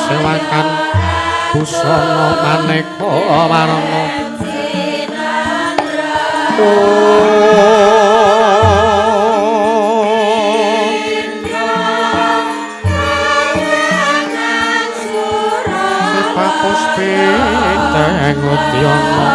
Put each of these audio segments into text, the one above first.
Sewakan busana maneka warna Sepapus piteng udyana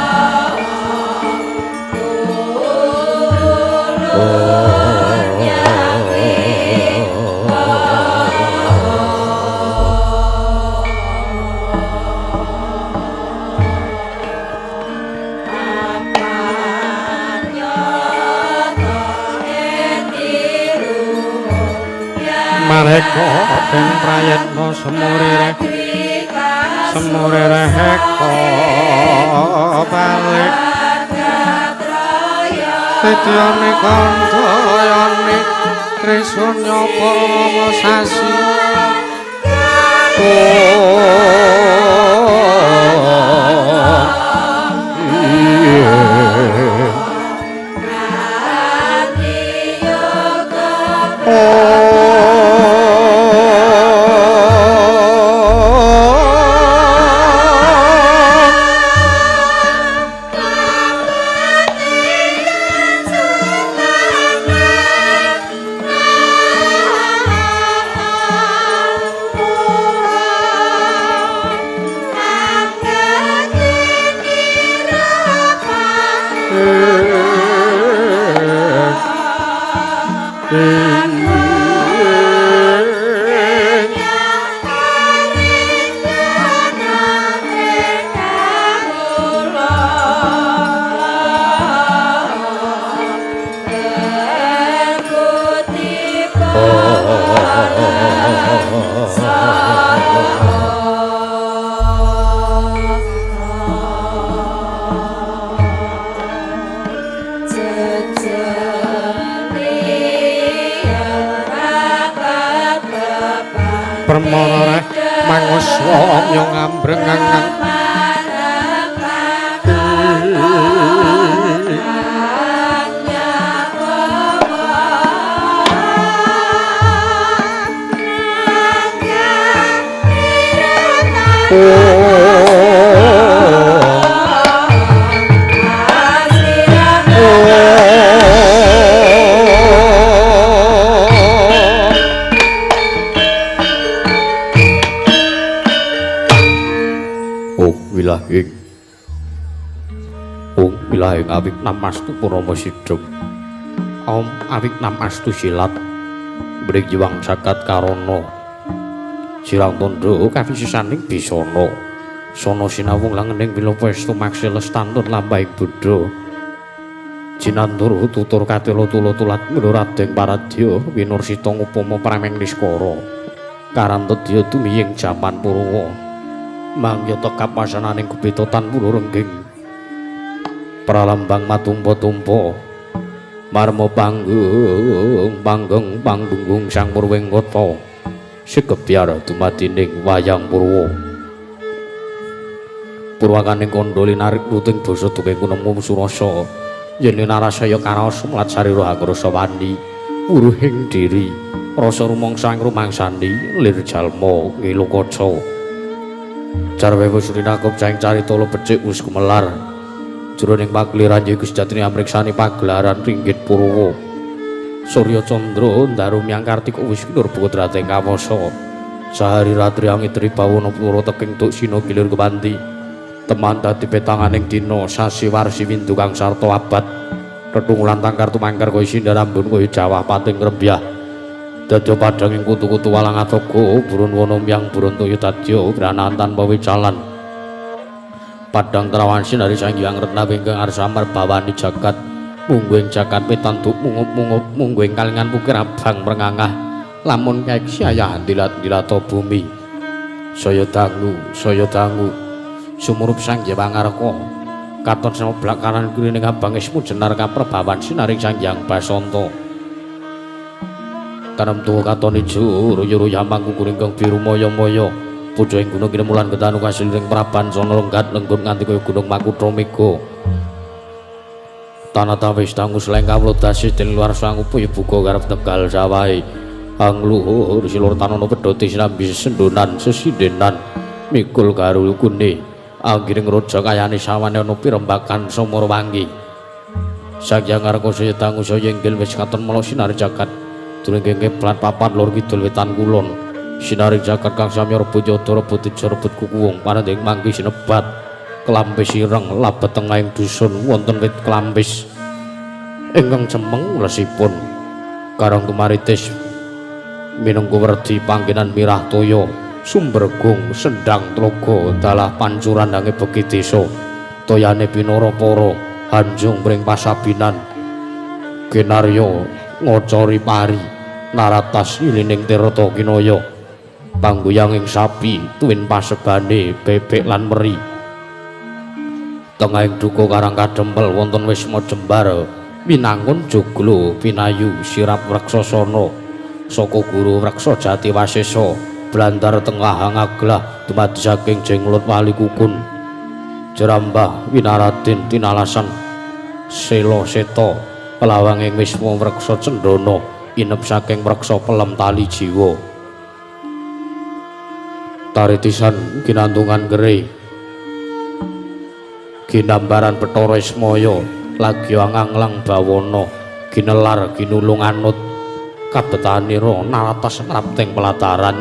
Mareka den prayitna semurire heka balik Setyane kandhayane Trisanya Parama Sasi Permana manguswa nyong ambrengangan Wilahing awik namastu Purama Sidhek Om awik namastu silat Brik jiwang jagat karana Sirang tandha kawisisaning bisana Sono sinawung langening wilopestu maksih lestantun lambahing Buddha Jinandur tutur katila tula-tulat Raden Paradya winursita ngupama prameng niskara Karantedya tumiying jaman Purwa mangyata kapasananing gebetotan pura rengging pralambang matumpa-tumpa marma panggung sang Purwengkata sekebyar dumadining wayang Purwa purwakaning kandha linarik nuting basa duking kunemu surasa yen narasaya karaos mlat sarira akrasa wani uruhing diri rasa rumangsa ing rumangsani lir jalma ngilukaca Jarwe wis rinakop saing carita becik wis gumelar jroning pagliran ya Gusti Jatine amriksani pagelaran ringgit Purwa Surya Candra ndarumyang Kartika wis kinurba drateng kawasa sahari ratri angitri bawana pura teking tuk sina gilir kepanti teman dadi petanganing dina sasi warsi windu kang sarta abad tetunglan tangkar tumangkar kaya sindarambun kaya jawah pating rembyah dadya padhang ing kutu-kutu walang atoga burun wana myang burun toya dadya branatan pawicalan padang trawan sinari Sang Hyang Retnawi ingkang arsa marbawani jagat mungguing jagat pitantuk mungup-mungup mungguing kalingan pukir abang mrengangah lamun kaek syayah dilat-dilata bumi saya dangu sumurup Sang Hyang Pangaraka katon sama blakaran krining abang ismu jenar kaprabawan sinaring Sang Hyang Basanta tanam tuwa katon ijo ruyu-ruyu mangku kuringkang biru moyo-moyo pucuk ing gunung kinemulan ketanu kasiling praban sono lenggat lenggun nganti kaya gunung Makutha Mega tanah wis dangu sleng kawlodasi den luar sangu puy buka karep Tegal Sawahe angluhur silur tanana pedhoti sinambi sendonan sesindenan mikul garu kune anggiring raja kayane sawane ana pirembakan Samara Wangi Sang Hyang Arkasaya dangu saya inggil wis katon mala sinari jagat during keplat papan lor kidul wetan kulon sinari jagat kang samya rebut yada rebut ijo rebut kukuwung pananding mangki sinebat kelampis ireng labet tengahing dusun wonten wit kelampis ingkang cemeng lesipun karang tumaritis minangka werdi panggenan mirah toya sumbergung sendang tlaga dalah pancuran dange beki desa toyane pinara para hanjung mring pasabinan kinarya ngocori pari naratas ilining tirta kinaya pangguyanging sapi tuwin pasebane bebek lan meri tengahing duka karang kadempel wonten wisma jembar minangun joglo pinayu sirap raksasana saka guru raksa Jati Wasesa blandar tengah ngaglah dumadi saking jenglot wali kukun jerambah winaratin tinalasan sela seta pelawanging wisma raksa cendana inep saking raksa pelem tali jiwa taritisan kinandungan gere ginambaran Bathara Ismaya lagi anganglang bawana ginelar ginulung anut kabetanira naratas ngrapting pelataran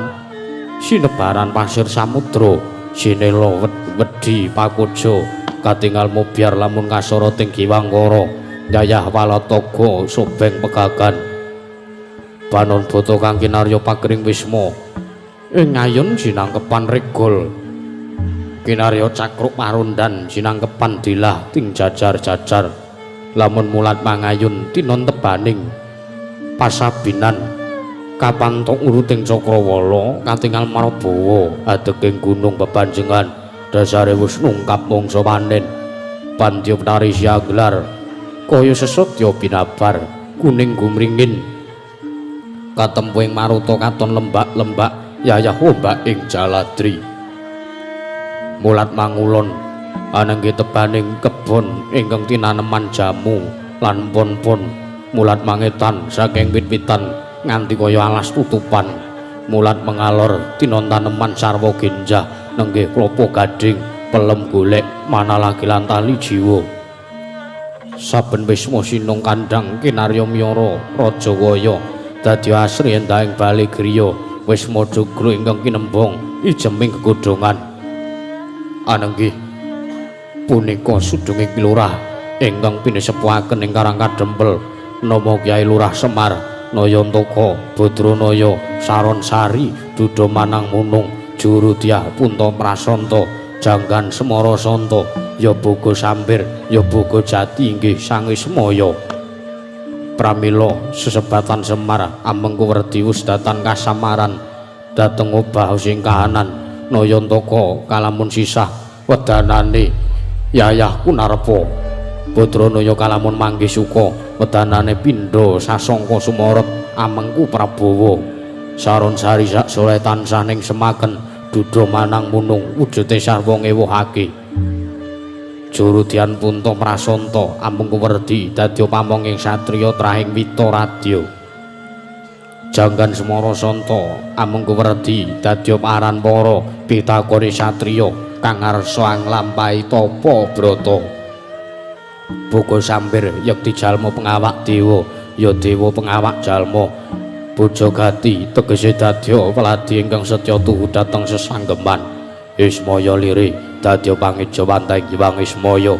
sinebaran pasir samudra sinela wedi pakuja katingal mubyar lamun kasara ting Giwangkara yayah walataga sobeng pegagan banon bata kang kinarya pakring wisma ing ayun sinangkepan regol kinarya cakruk marundan sinangkepan dilah ting jajar-jajar lamun mulat mangayun tinon tebaning pasabinan kapantok uruting Cakrawala katingal Marabawa adeging gunung bebanjengan dasare wis nungkap mangsa panen pandya penari siaglar kaya sesotya binabar kuning gumringin katempuing maruta katon lembak-lembak yayah ombak ing Jaladri mulat mangulon anangge tebaning kebon ingkang tinaneman jamu lan pon-pon mulat mangetan saking wit-witan nganti kaya alas tutupan mulat mengalor tinon taneman sarwa genjah nenggih klapa gading pelem golek mana lagi lan tali jiwa saben wisma sinung kandhang kinarya miyara Rajawaya dadi asri endahing bali griya wisma joglo ingkang kinembong ijeming gegodhongan anenggih punika sudunging lurah ingkang pinisepuhaken ing Karang Kadempel nama Kyai Lurah Semar Nayantaka Badranaya Saronsari Duda Manang Munung Jurudyah Punta Prasanta Janggan Semara Santa ya Boga Sampir ya Boga Jati inggih Sang Wismaya pramila sesebatan Semar amengku werdi wis datan kasamaran dhateng obah sing kahanan Nayantaka kalamun sisah wedanane yayah Kunarpa Badranaya kalamun manggih suka wedanane pindha sasangka sumaret amengku Prabawa Saronsari sak soleh tansah ning semaken Duda Manang Munung wujude sarwa ngewuhake Jurudyan Punta Prasanta amengku werdi dadi pamonging satriya trahing Wita Radya Janggan Semara Santa amengku werdi dadi aran para pitakoni satriya kang ngarsa nglampahi tapa brata Boga Sampir yekti jalma pengawak dewa ya dewa pengawak jalma Bojogati tegese dadya peladi ingkang setya tuhu dhateng sesanggeman Ismaya lire dadya pangijo pantai Hyang Ismaya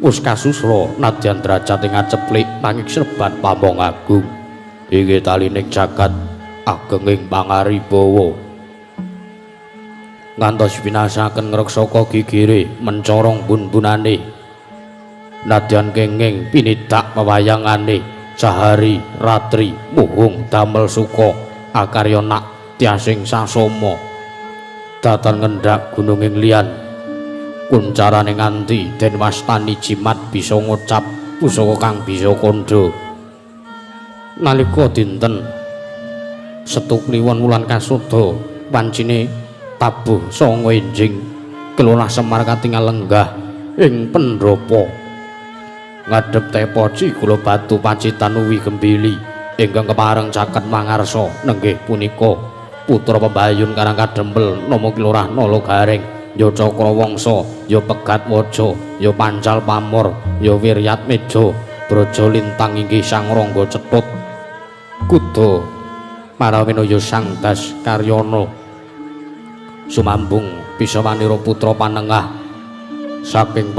wis kasusra nadyan derajat ing aceplik pangik serbat pamong agung inggih talining jagat agenging pangaribawa ngantos binasaken ngreksaka gigire mencorong bun-bunane nadyan kenging pinidak pewayangane sahari ratri muhung damel suka akarya nak tiasing sasoma datan ngendhak gununging liyan kuncarane nganti den wastani jimat bisa ngucap pusaka kang bisa kandha nalika dinten Setu Kliwon wulan kasuda wancine tabuh sanga enjing kelolah Semar katingal lenggah ing pendopo ngadhep tepoci kula batu pacitan uwi gembili ingkang kepareng caket mangarsa nenggih punika putra pembayun Karang Kadempel nama Kilurah Nala Gareng ya Cakrawangsa ya Pegat Waja ya Pancal Pamor ya Wiryat Meja Braja Lintang inggih Sang Rangga Cetut Kuda Parawinaya Sang Das Karyana sumambung bisa manira putra panengah saking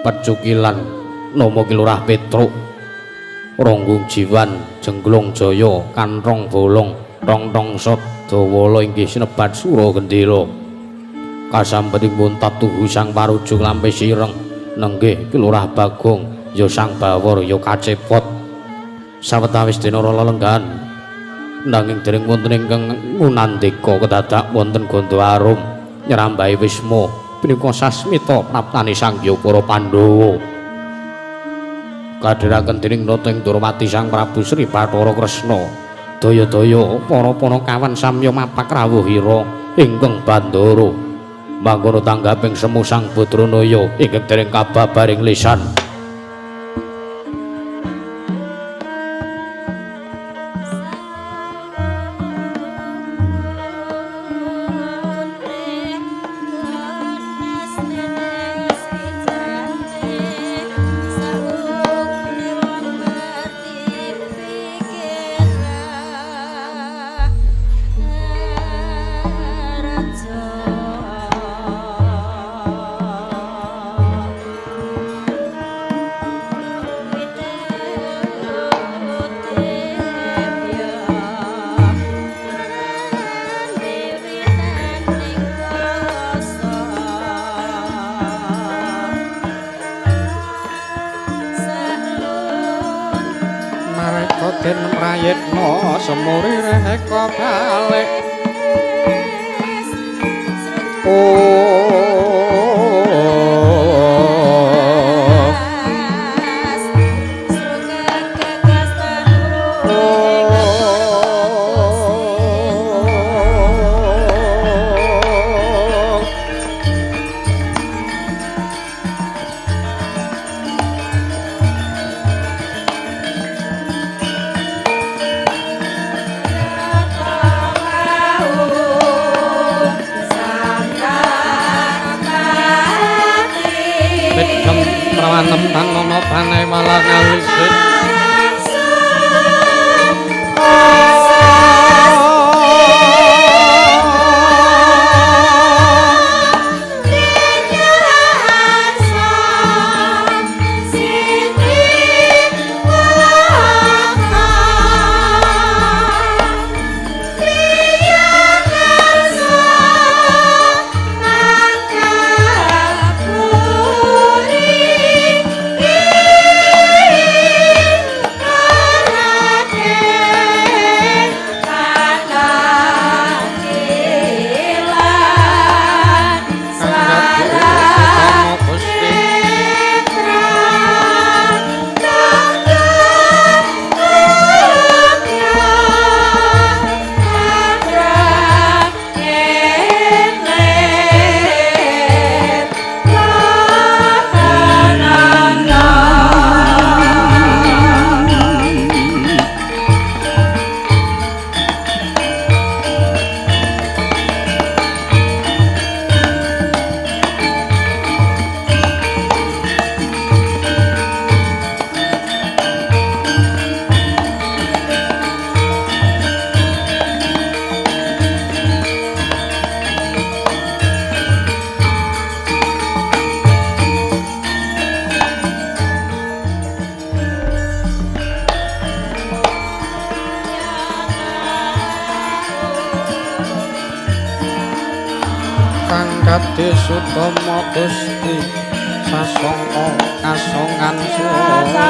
Pecukilan nama Kilurah Petruk Ronggung Jiwan Jengglong Jaya Kanrong Bolong Tong-tong Sot Dawala inggih sinebat Sura Gendera kasampeting muntat tuhu Sang Parujung lampe sireng nenggih Kilurah Bagong ya Sang Bawor ya Kacepot sawetawis dina lelenggahan nanging dereng wonten ingkang ngunandika kedadak wonten Ganda Arum nyerambahi Wisma punika sasmita praptane Sangya para Pandhawa kadhiraken dening Nata Ndorowati Sang Prabu Sri Bathara Kresna daya-daya para kawan samya mapak rawuhira ingkang bandara mangkono tanggaping semu Sang Badranaya ingkang dereng kababaring lisan den prayitna semuri reka balik tentang nono panai malah ngalisit Sutama Gusti sasongko kasongan surya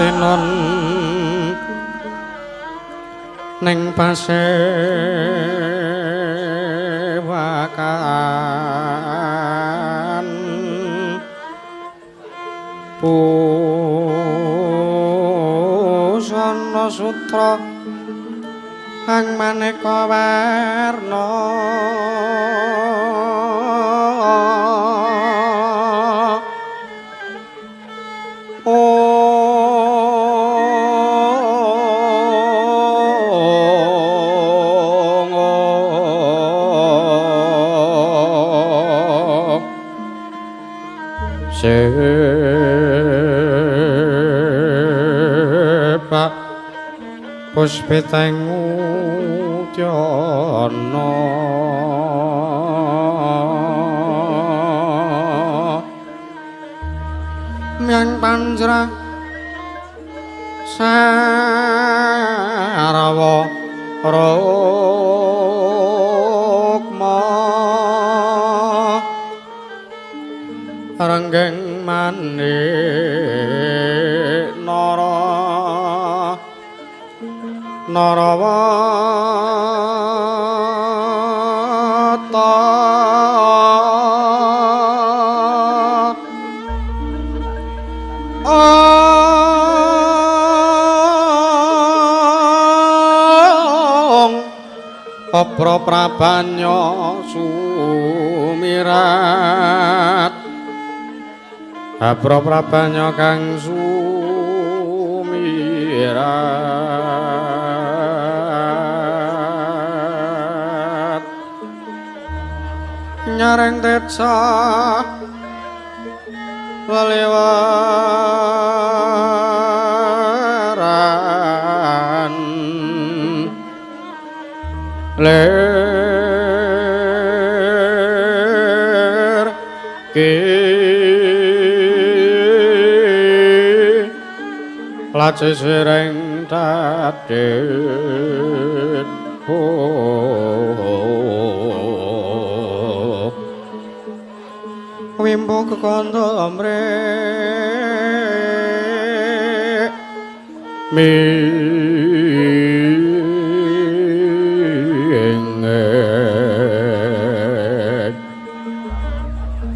Tinon ning pasewakan Pusana Sutra kang maneka warna Sepak puspiteng udyana Myang panjrah sarwa rukma renggeng manik Narawata Apra prabanya sumirat Apra prabanya kang sumirat Nyareng tetsa lelewaran ler ke lace sereng dadet wimbo kekondo amre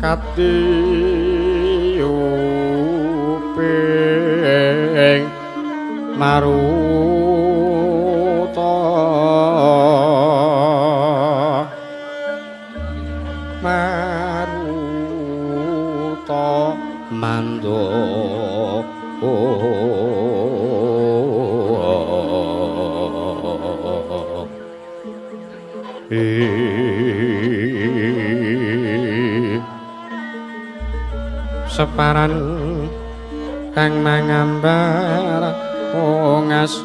kati uping maruta mando separan kang mangambar ongas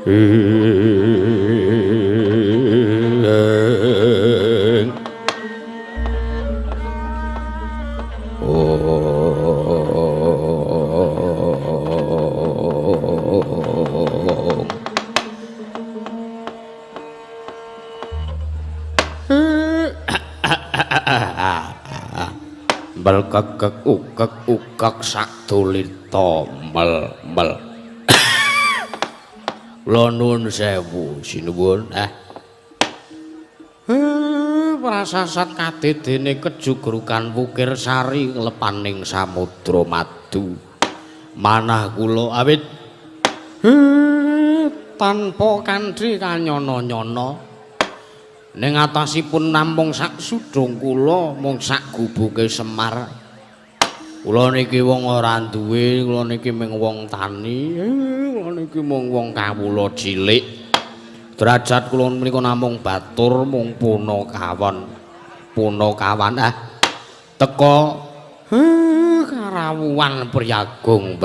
Mel kekek ukek sak dolita mel kula nuwun sewu sinuwun prasasat kadedene kejugrukan Wukir Sari lepaning samudra madu manah kula awit tanpa kanthi kanyana-nyana ning atasipun namung sak sudung kula mung sak gubuke Semar kula niki wong ora duwe kula niki mung wong tani kula niki mung wong kawula cilik derajat kula menika namung batur mung punakawan teka karawuhan priyagung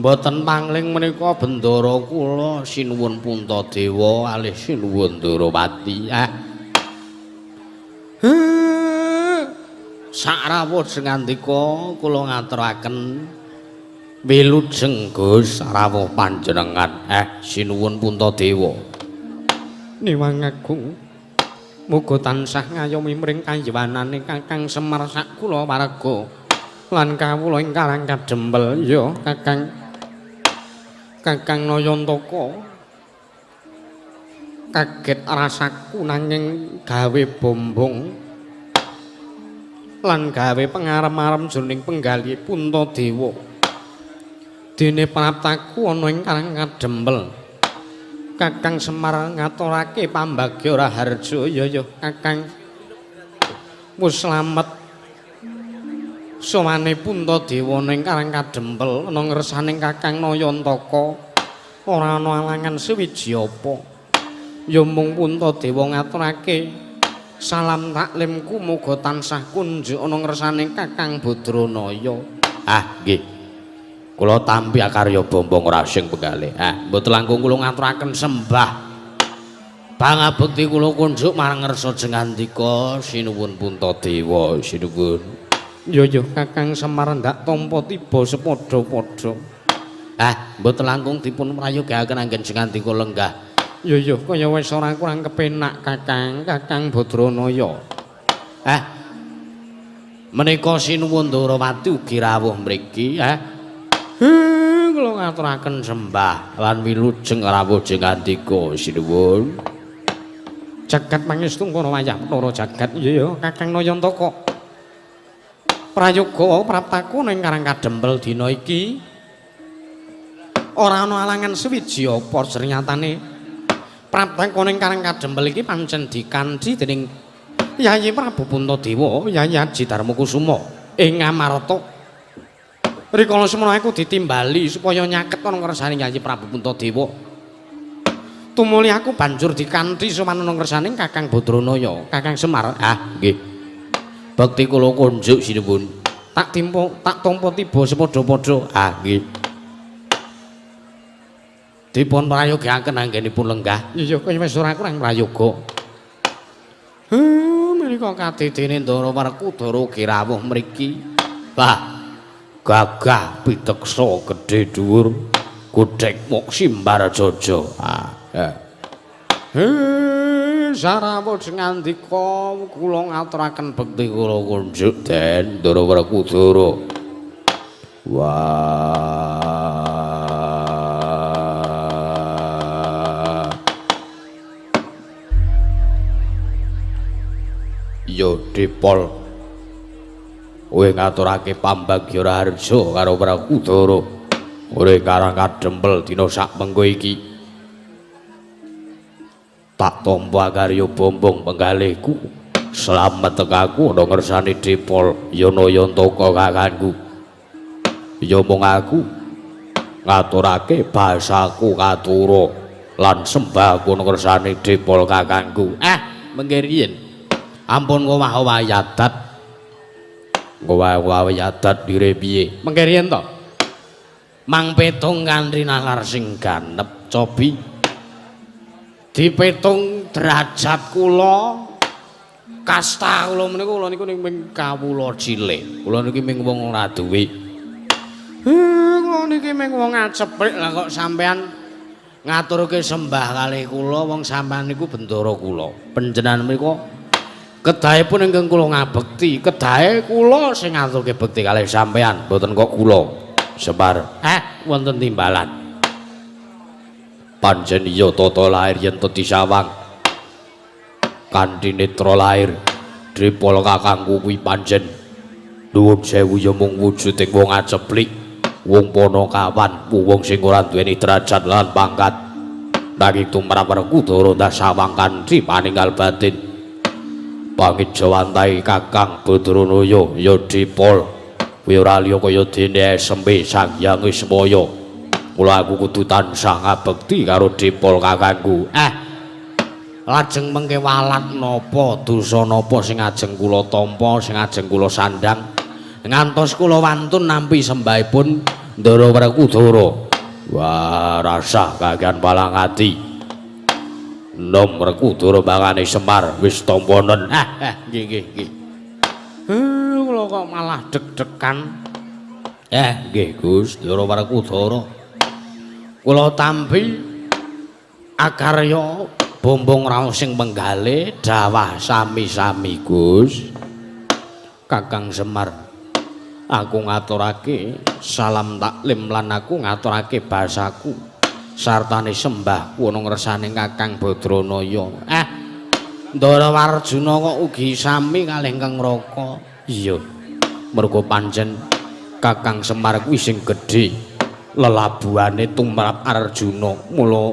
mboten pangling menika bendara kula sinuwun Puntadewa alih sinuwun Ndarawati sakrawuh sengandika kula ngaturaken wilujeng Gus rawuh panjenengan sinuwun Puntadewa Niwang Agung muga tansah ngayomi mring kayuwanane Kakang Semar sak kula warga lan kawula ingkang kadempel ya Kakang Nayantaka kaget rasaku nanging gawe bombong lan gawe pengarem-arem jroning penggali Puntadewa dene praptaku ana ingkang kadempel Kakang Semar ngaturake pambagya raharja ya Kakang wis slamet sawane Puntadewa ning karang kadempel ana ngersaning Kakang Nayantaka ora ana alangan sewiji apa ya mung Puntadewa ngaturake salam taklimku muga tansah kunjuk ana ngersaning Kakang Badranaya nggih kula tampi karya bombong rasing penggalih mboten langkung kula ngaturaken sembah pangabekti kula kunjuk marang ngersa jengandika sinuwun Puntadewa sinuwun yo Kakang Semar ndak tampa tiba sepadha-padha mboten langkung dipun prayogaken anggen jengandika lenggah yo kaya wis ora kurang kepenak Kakang Badranaya menika sinuwun Ndarawati ugi rawuh mriki kula ngaturaken sembah lan wilujeng rawuh jengandika sinuwun jagat pangestu kono wayah para jagat iya Kakang Nayantaka prayoga praptaku ning karang kadempel dina iki ora ana alangan sewiji apa ternyatane praptaku ning karang kadempel iki pancen dikanthi dening Yayi Prabu Puntadewa Yayi Aji Darmakusuma ing Ngamarta rikala semana aku ditimbali supaya nyaket ana ngersane Yayi Prabu Puntadewa tumuli aku banjur dikanthi sowan ana ngersaning Kakang Badranaya Kakang Semar nggih bakti kula kunjuk sinuwun tak tampa tiba sepadha-padha nggih dipun prayogaken anggenipun lenggah iya kaya wis ora kurang prayoga menika kadedene Ndara Werkudara rawuh mriki gagah piteksa gedhe dhuwur godhek mok simbar jaja sarawuh ngandika kula ngaturaken bekti kula kunjuk Den Ndara Werkudara yo Dipol kowe ngaturake pambagya raharja karo Werkudara ora karang kadempel dina sak mengko iki tak tampa karya bombong penggalihku slamet tekaku ana ngersane Dipol ya Nayantaka kakangku ya mung aku ngaturake basaku katura lan sembahku ana ngersane Dipol kakangku mengke riyen ampun ngowah-wayadat dire piye mengke riyen to Mang petung kanthi nalar sing ganep cobi dipetung derajat kula kasta kula menika kula niku ning kawula cilik kula niki ming wong ora duwe kula niki ming wong aceprik lah kok sampean ngaturke sembah kalih kula wong sampean niku bendara kula panjenengan menika kedahipun ingkang kula ngabekti kedahe kula sing ngaturke bekti kalih sampean mboten kok kula Semar, wonten timbalan. Panjen iya tata lair yen dadi sawang. Kanthi netra lair, dripala kakangku kuwi panjen nuwun sewu ya mung wujuding wong aceplik, wong panakawan, wong sing ora duweni derajat lan pangkat. Nanging tumrap Werkudara ndasawang kanthi paninggal batin. Pangit jawantahe Kakang Badranaya ya dipol. Kowe ora liya kaya dene sembe Sang Hyang Wismaya. Mula aku kudu tansah ngabekti karo Dipol kakangku. Lajeng mengke walat napa dosa napa sing ajeng kula tampa, sing ajeng kula sandhang ngantos kula wantun nampi sembahipun Ndara Werkudara. Wah, rasah kagian palang ati. Nom Werkudara bangane Semar wis tamponen. Nggih. Kula kok malah deg-degan. Nggih Gus, Ndara Werkudara. Kula tampi akarya bombong raos sing penggalih dawah sami-sami Gus. Kakang Semar, aku ngaturake salam taklim lan aku ngaturake basaku sartane sembahku ana ngersane Kakang Badranaya. Ndara Warjuna kok ugi sami kalih Kang Raka. Iya. Merga pancen Kakang Semar kuwi sing gedhe lelabuhane tumrap Arjuna. Mula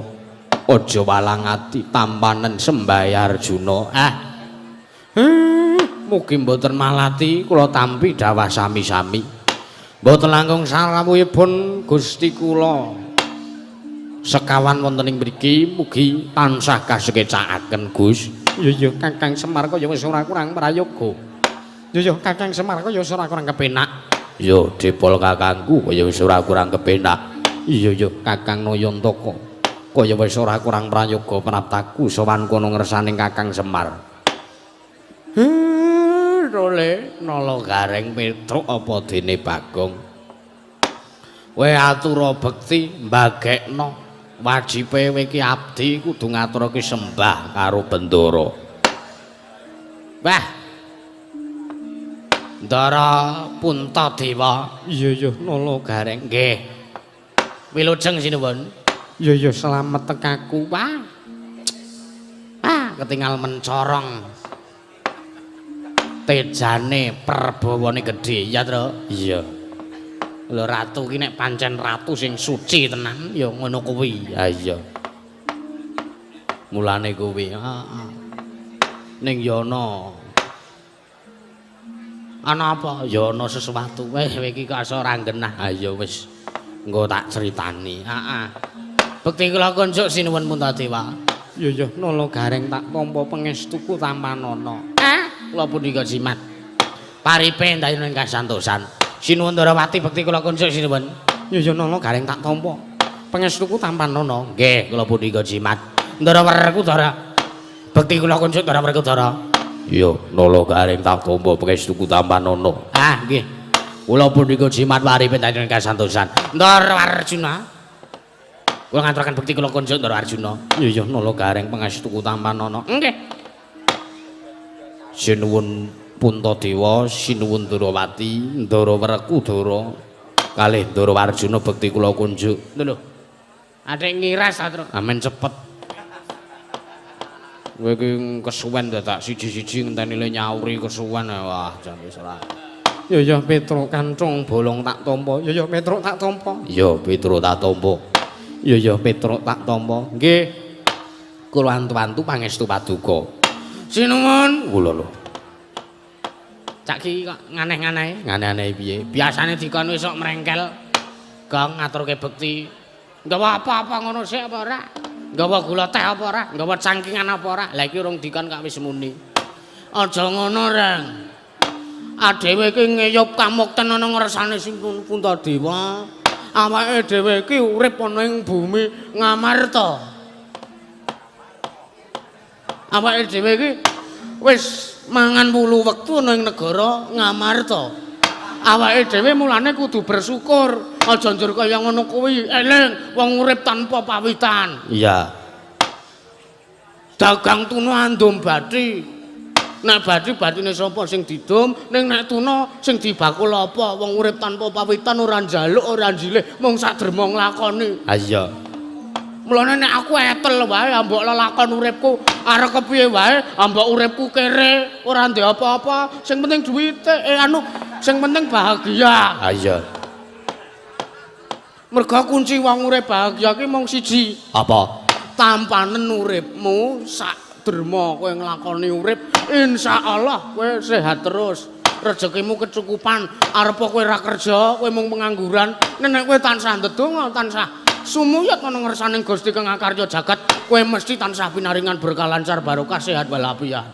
aja walang ati tampanen sembah Arjuna. Mugi mboten malati kula tampi dawah sami-sami. Mboten langkung sarawuhipun Gusti kula. Sekawan wonten ing mriki mugi tansah kasukecakaken Gus. Iya Kakang Semar kaya wis ora kurang prayoga. Iya Kakang Semar kaya wis ora kurang kepenak. Yo Dipol kakangku kaya wis ora kurang kepenak. Iya Kakang Nayantaka kaya wis ora kurang prayoga praptaku sowan kono ngersaning Kakang Semar. Role nala gareng Petruk apa dene Bagong. Kowe atura bekti mbagekno. Wajibe kowe iki abdi kudu ngaturake sembah karo bendara. Wah. Ndara Puntadewa. Iya nala gareng. Nggih. Wilujeng sinuwun. Iya selamat tekaku, Pak. Ketinggal mencorong. Tejane perbawane gedhe, ya, Tru? Iya. Lho ratu ki nek pancen ratu sing suci tenan ya ngono kuwi. Ha iya. Mulane kuwi, heeh. Ning ya ana apa? Ya ana sesuatu. Kowe iki kok ora genah. Ha ya wis engko tak critani. Heeh. Bekti kula kunjuk sinuwun Puntadewa. Iya nala gareng tak tampa pangestuku tampanana. Kula punika jimat. Paripe ndayuning kasantosan. Sinuwun Ndarawati bekti kula kunjuk sinuwun. Ya nala gareng tak tampa. Pangestuku tampanana. Nggih, kula punika jimat. Ndara Werkudara. Bekti kula kunjuk Ndara Werkudara. Ya nala gareng tak tampa pangestuku tampanana. Nggih. Kula punika jimat paripe dadi kasantosan. Ndara Arjuna. Kula ngaturaken bekti kula kunjuk Ndara Arjuna. Ya nala gareng pangestuku tampanana. Nggih. Sinuwun Puntadewa, sinuwun Ndarawati, Ndara Werkudara kalih Ndara Arjuna bekti kula kunjuk. Lho. Atik ngiras ta, Tru? Amen cepet. Kowe iki kesuwen dadak siji-siji ngenteni le nyauri kesuwen. Wah, jan wis ora. Ya Petruk kancung bolong tak tampa. Ya Petruk tak tampa. Ya Petruk tak tampa. Ya Petruk tak tampa. Nggih. Kula antu-antu pangestu paduka. Sinuwun. Kula lho. Cak ki kok nganeh-nganeh. Nganeh-aneh piye? Biasane dikon wis sok mrengkel. Gong ngaturke bekti. Nggawa apa-apa ngono sik apa ora? Nggawa gula teh apa ora? Nggawa cangkingan apa ora? Lah iki urung dikon kok wis muni. Aja ngono, Reng. Adewe iki ngeyup kamukten ana ngersane sing Puntadewa. awake dhewe iki urip ana ing bumi Ngamarta. Awake dhewe iki wis mangan 8 wektu ana ing negara Ngamarta. Awake dhewe mulane kudu bersyukur. Aja njur kaya ngono kuwi, eling wong urip tanpa pawitan. Iya. Dagang tuna andum bathi. Nek bathine sapa sing didum, ning nek tuna sing dibakul apa? Wong urip tanpa pawitan ora njaluk, ora njilih, mung sadrema nglakoni. Ha iya. Mulane nek aku etel wae ambok lelakon uripku arep kepiye wae, ambok uripku kere, ora ndek apa-apa, sing penting duwite, sing penting bahagia. Ha iya. Mergo kunci wong urip bahagia ki mung siji. Apa? Tampanen uripmu sak derma kowe nglakoni urip, insyaallah kowe sehat terus. Rezekimu kecukupan, arep kowe ra kerja, kowe mung pengangguran, nek kowe tansah ndedonga, tansah sumuyat ana ngersaning Gusti Kang Akarya jagat, kowe mesti tansah pinaringan berkah lancar barokah sehat walafiat.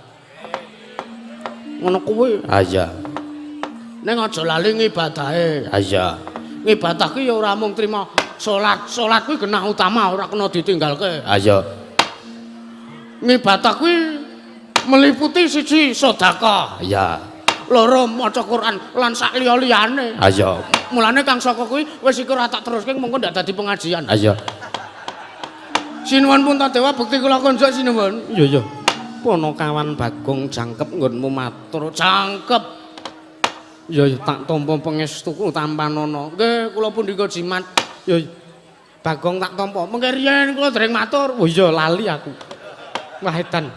Ngono kuwi. Ha iya. Ning aja lali ngibadahe. Ha iya. Ngibadah ki ya ora mung trima salat. Salat kuwi genah utama, ora kena ditinggalke. Ha iya. Ngibadah kuwi meliputi siji sedekah. Iya. Loro maca Quran lan sak liya-liyane. Ha iya. Mulane Kang Saka kuwi wis iku ora tak teruske mengko ndak dadi pengajian. Ha iya. Sinuwun Puntadewa bekti kula konjuk sinuwun. Iya iya. Ponokawan Bagong jangkep nggonmu matur. Jangkep. Ya tak tampa pangestuku tampanana. Nggih kula pundhika jimat. Ya Bagong tak tampa. Mengke riyen kula dereng matur. Oh iya lali aku. Wah edan.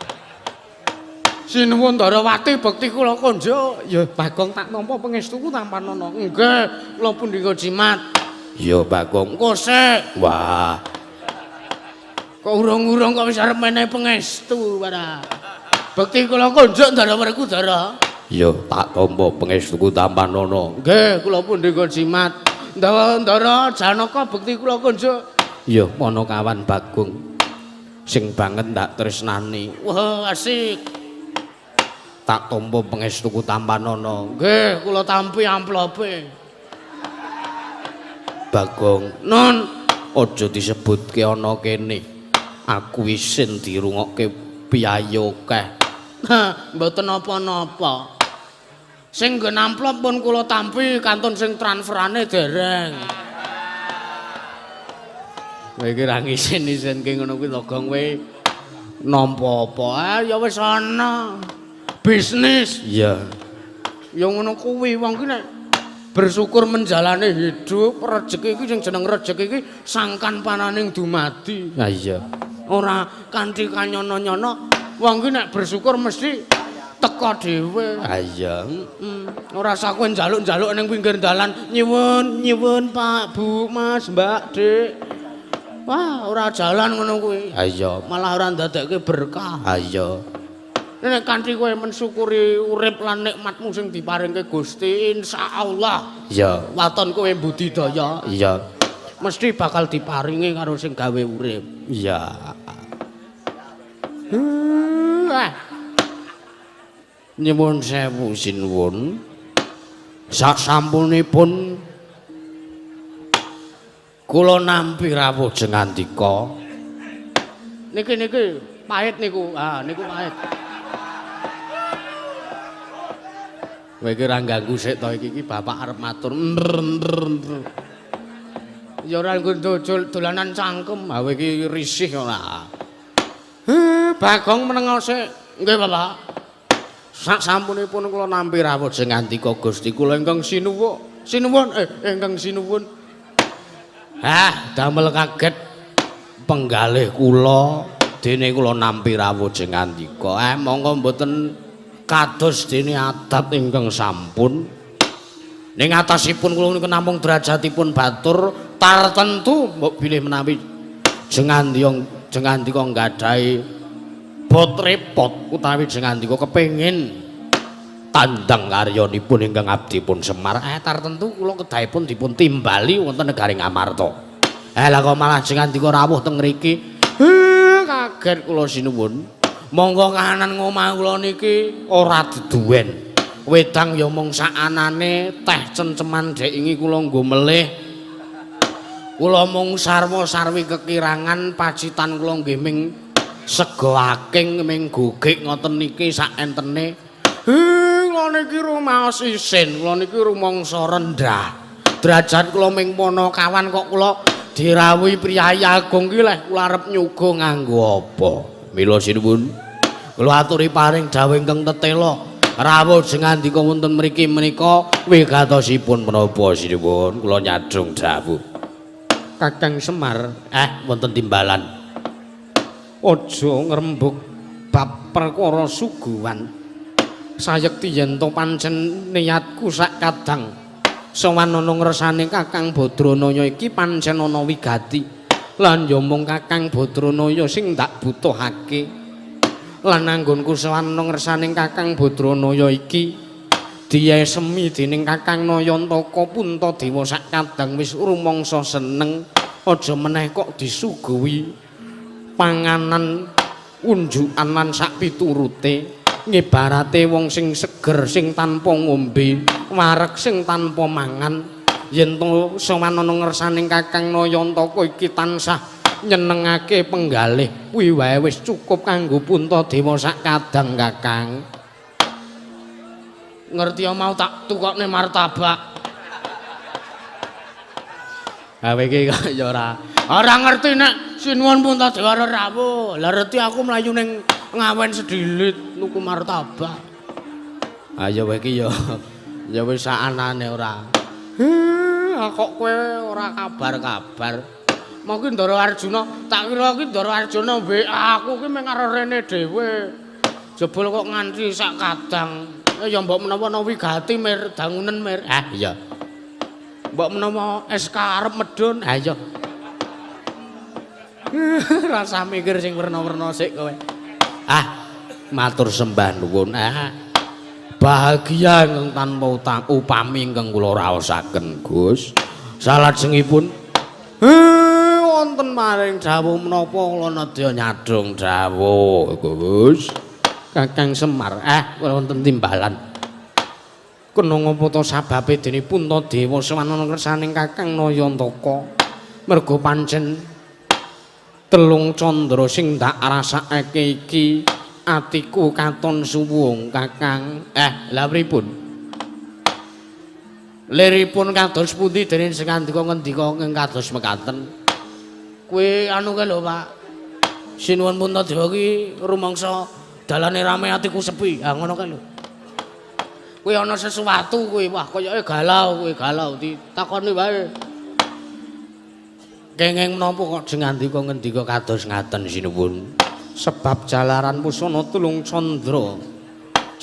Sinuwun Darawati bekti kula konjuk. Ya Bagong tak tampa pangestuku tampanana. Nggih kula pundhika jimat. Ya Bagong Engko sik. wah. Kok urung-urung kok wis arep menehi pangestu para. Bekti kula konjuk Darawarku Dara. Ya tak tampa pangestuku tampanana. Nggih, kula pundhika jimat. Ndara Janaka bekti kula konjuk. Ya Ponokawan Bagong sing banget ndak tresnani. Wah, asik. Tak tampa pangestuku tampanana. Nggih, kula tampi amplope. Bagong, Nun, aja disebutke ana kene. Aku isin dirungokke piyayi akeh. mboten napa-napa. Sing nggon amplop pun kula tampi kantun sing transferane dereng. Kowe iki ra ngisin-isinke ngono kuwi to, Gong kowe nampa apa? Ya wis ana. Bisnis. Iya. Ya ngono kuwi wong ki nek bersyukur menjalani hidup, rezeki iki sing jeneng rezeki iki sangkan pananing dumadi. Ha iya. Ora kanthi kanyono-nyono, wong ki nek bersyukur mesti teka dhewe. Ha iya. Ora usah kowe njaluk-njaluk ning pinggir dalan, nyuwun Pak, Bu, Mas, Mbak, Dik. Wah, ora jalan ngono kuwi. Ha iya. Malah ora ndadekke berkah. Ha iya. Nek kanthi kowe mensyukuri urip lan nikmatmu sing diparingke Gusti, insyaallah Iya. waton kowe budidaya Iya. mesti bakal diparingi karo sing gawe urip. Iya. Nyuwun sewu sinuwun. Sasampunipun kula nampi rawuh jengandika. Niki pahit niku. Ah, niku pahit. Kowe iki ra ganggu sik to iki bapak arep matur. Ya ora nggo dolanan cangkem. Ha kowe iki risih ora. Bagong menengo sik. Nggih, Bapak. Sak sampunipun kula nampi rawuh jengandika Gusti kula ingkang sinuwun. Ingkang sinuwun. Damel kaget penggalih kula dene kula nampi rawuh jengandika. Monggo mboten kados dene adat ingkang sampun. Ning atasipun kula niku namung derajatipun batur tartentu mbok bilih menawi jengandika nggadahi bot repot utawi jengandika kepengin tandang karyanipun ingkang abdi pun Semar tartentu kula kedahipun dipun timbali wonten negaring Amarta. Lah kok malah jengandika rawuh teng mriki. Kaget kula sinuwun. Monggo kahanan ngomah kula niki ora diduwen. Wedang ya mung sakanane, teh cenceman dek ingi kula nggo melih. Kula mung sarwa sarwi kekirangan pacitan kula nggih ming sega aking ming gogek ngoten niki sak entene. Kula niki rumaos isin, kula niki rumangsa rendah. Derajat kula ming Panakawan kok kula dirawuhi priyayi agung ki leh kula arep nyuga nganggo apa? Mila sinuwun. Kula aturi paring dawuh ingkang tetela. Rawuh sing ngandika wonten mriki menika wigatosipun menapa sinuwun? Kula nyadhong dawuh. Kakang Semar, wonten timbalan. Aja ngrembug bab perkara suguhan. Sayekti yen to pancen niatku sak kadang sowan ana ngresane Kakang Badranaya iki pancen ana wigati. Lan ya mung Kakang Badranaya sing ndak butuhake. Lan anggonku sowan ana ngresane Kakang Badranaya iki diesemi dening Kakang Nayantaka Puntadewa sak kadang wis rumangsa seneng aja meneh kok disuguhi panganan unjukan lan sak piturute ngibarate wong sing seger sing tanpa ngombe wareg sing tanpa mangan yen to sowan ana ngersaning Kakang Nayantaka iki tansah nyenengake penggalih kuwi wae wis cukup kanggo Puntadewa sak kadang Kakang. Ngerti mau tak tukokne martabak. Gawe iki kok ya ora ngerti nek sinuwun Puntadewa rawuh. Lah reti aku mlayu ning ngawen sedilit nuku martabak. Ha ya wae iki ya wis sakanane ora. Kok kowe ora kabar-kabar. Mau ki Ndara Arjuna, tak kira ki Ndara Arjuna WA aku ki mung karo rene dhewe. Jebul kok nganti sak kadang. Ya mbok menawa ana wigati mir dangunen mir. Iya. Mbok menawa SK arep medhun. Iya. Rasa mikir sing werna-werna sik kowe. Matur sembah nuwun. Bahagia ingkang tanpa upami ingkang kula raosaken, Gus. Salajengipun wonten maring dawuh menapa kula nedya nyadhong dawuh, Gus. Kakang Semar, wonten timbalan. Kena ngapa to sababe dene Puntadewa sawana ngersaning Kakang Nayantaka. Merga pancen telung candra sing ndak rasakake iki atiku katon suwung, Kakang. Lha pripun? Liripun kados pundi dene sing ngendika kados mekaten. Kuwi anu kae lho, Pak. Sinuwun Puntadewa ki rumangsa dalane rame atiku sepi. Ngono kae lho. Kuwi ana sesuatu kuwi. Wah, koyoke galau kuwi, galau ditakoni wae. Kenging menapa kok sing ngendika kados ngaten sinuwun. Sebab jalaran pusana tulung candra 10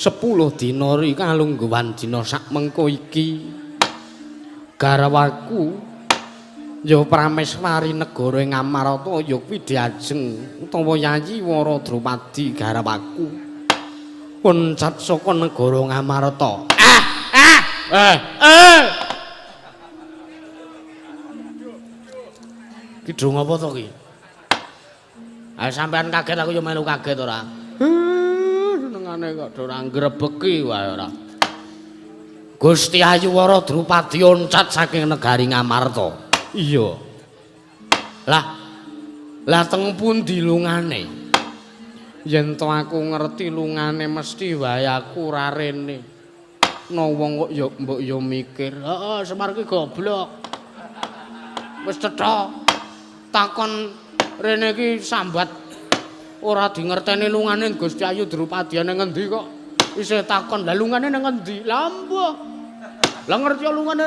dina ri kalungguhan dina sak mengko iki garwaku ya Prameswari negara ing Amarata ya kuwi diajeng utawa Yayi Wara Drupadi garwaku puncat saka negara Ngamarta. Kidung apa to ki? Sampean kaget aku ya melu kaget ora. Senengane kok ora ngrebeki wae ora. Gusti Ayu Wara Drupadi oncat saking negari Ngamarta. Iya. Lah teng pundi lungane? Yen to aku ngerti lungane mesti wae aku ora rene. No wong kok ya mbok ya mikir, heeh Semar ki goblok. Wis cetha takon rene ki sambat ora dingerteni lungane Gusti Ayu Drupadi nang ngendi kok isih takon lah lungane nang ngendi? Lah mbah. Lah ngerti lungane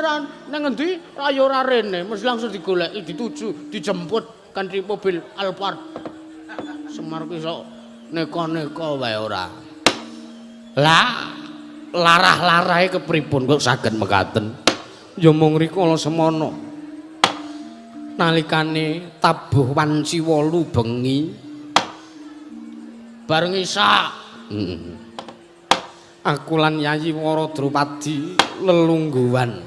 nang ngendi? Ya ora rene, mesti langsung digoleki, dituju, dijemput kanthi mobil Alphard. Semar ki sok neka-neka wae ora. Lah larah-larahe kepripun kok saged mekaten? Ya mung rikala semana. Nalikane tabuh wanci 8 bengi bareng isak. Aku lan Yayi Wara Drupadi lelungguhan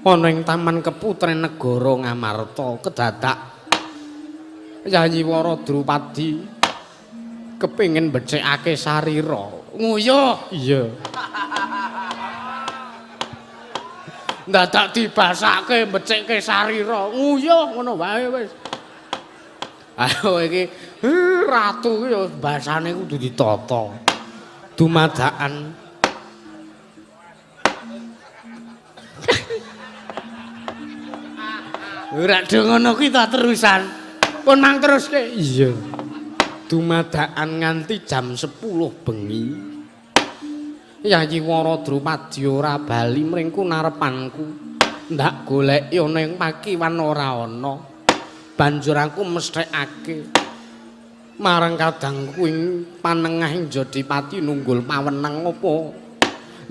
ana ing taman keputren negara Ngamarta kedadak Yayi Wara Drupadi kepengin becikake sarira nguyuh. Iya. Dadak dibasake becike sarira. Nguyuh ngono wae wis. Ayo iki ratu iki ya basane kudu ditata. Dumadakan ora do ngono kuwi ta terusan. Pun mang teruske. Iya. Dumadakan nganti jam 10 bengi. Yayi Wara Drupadi ora bali mringku narepanku. Ndak goleki ana ing pakiwan ora ana. Banjur aku mesthekake marang kadangku ing panengahing Jodipati nunggul pawenang apa.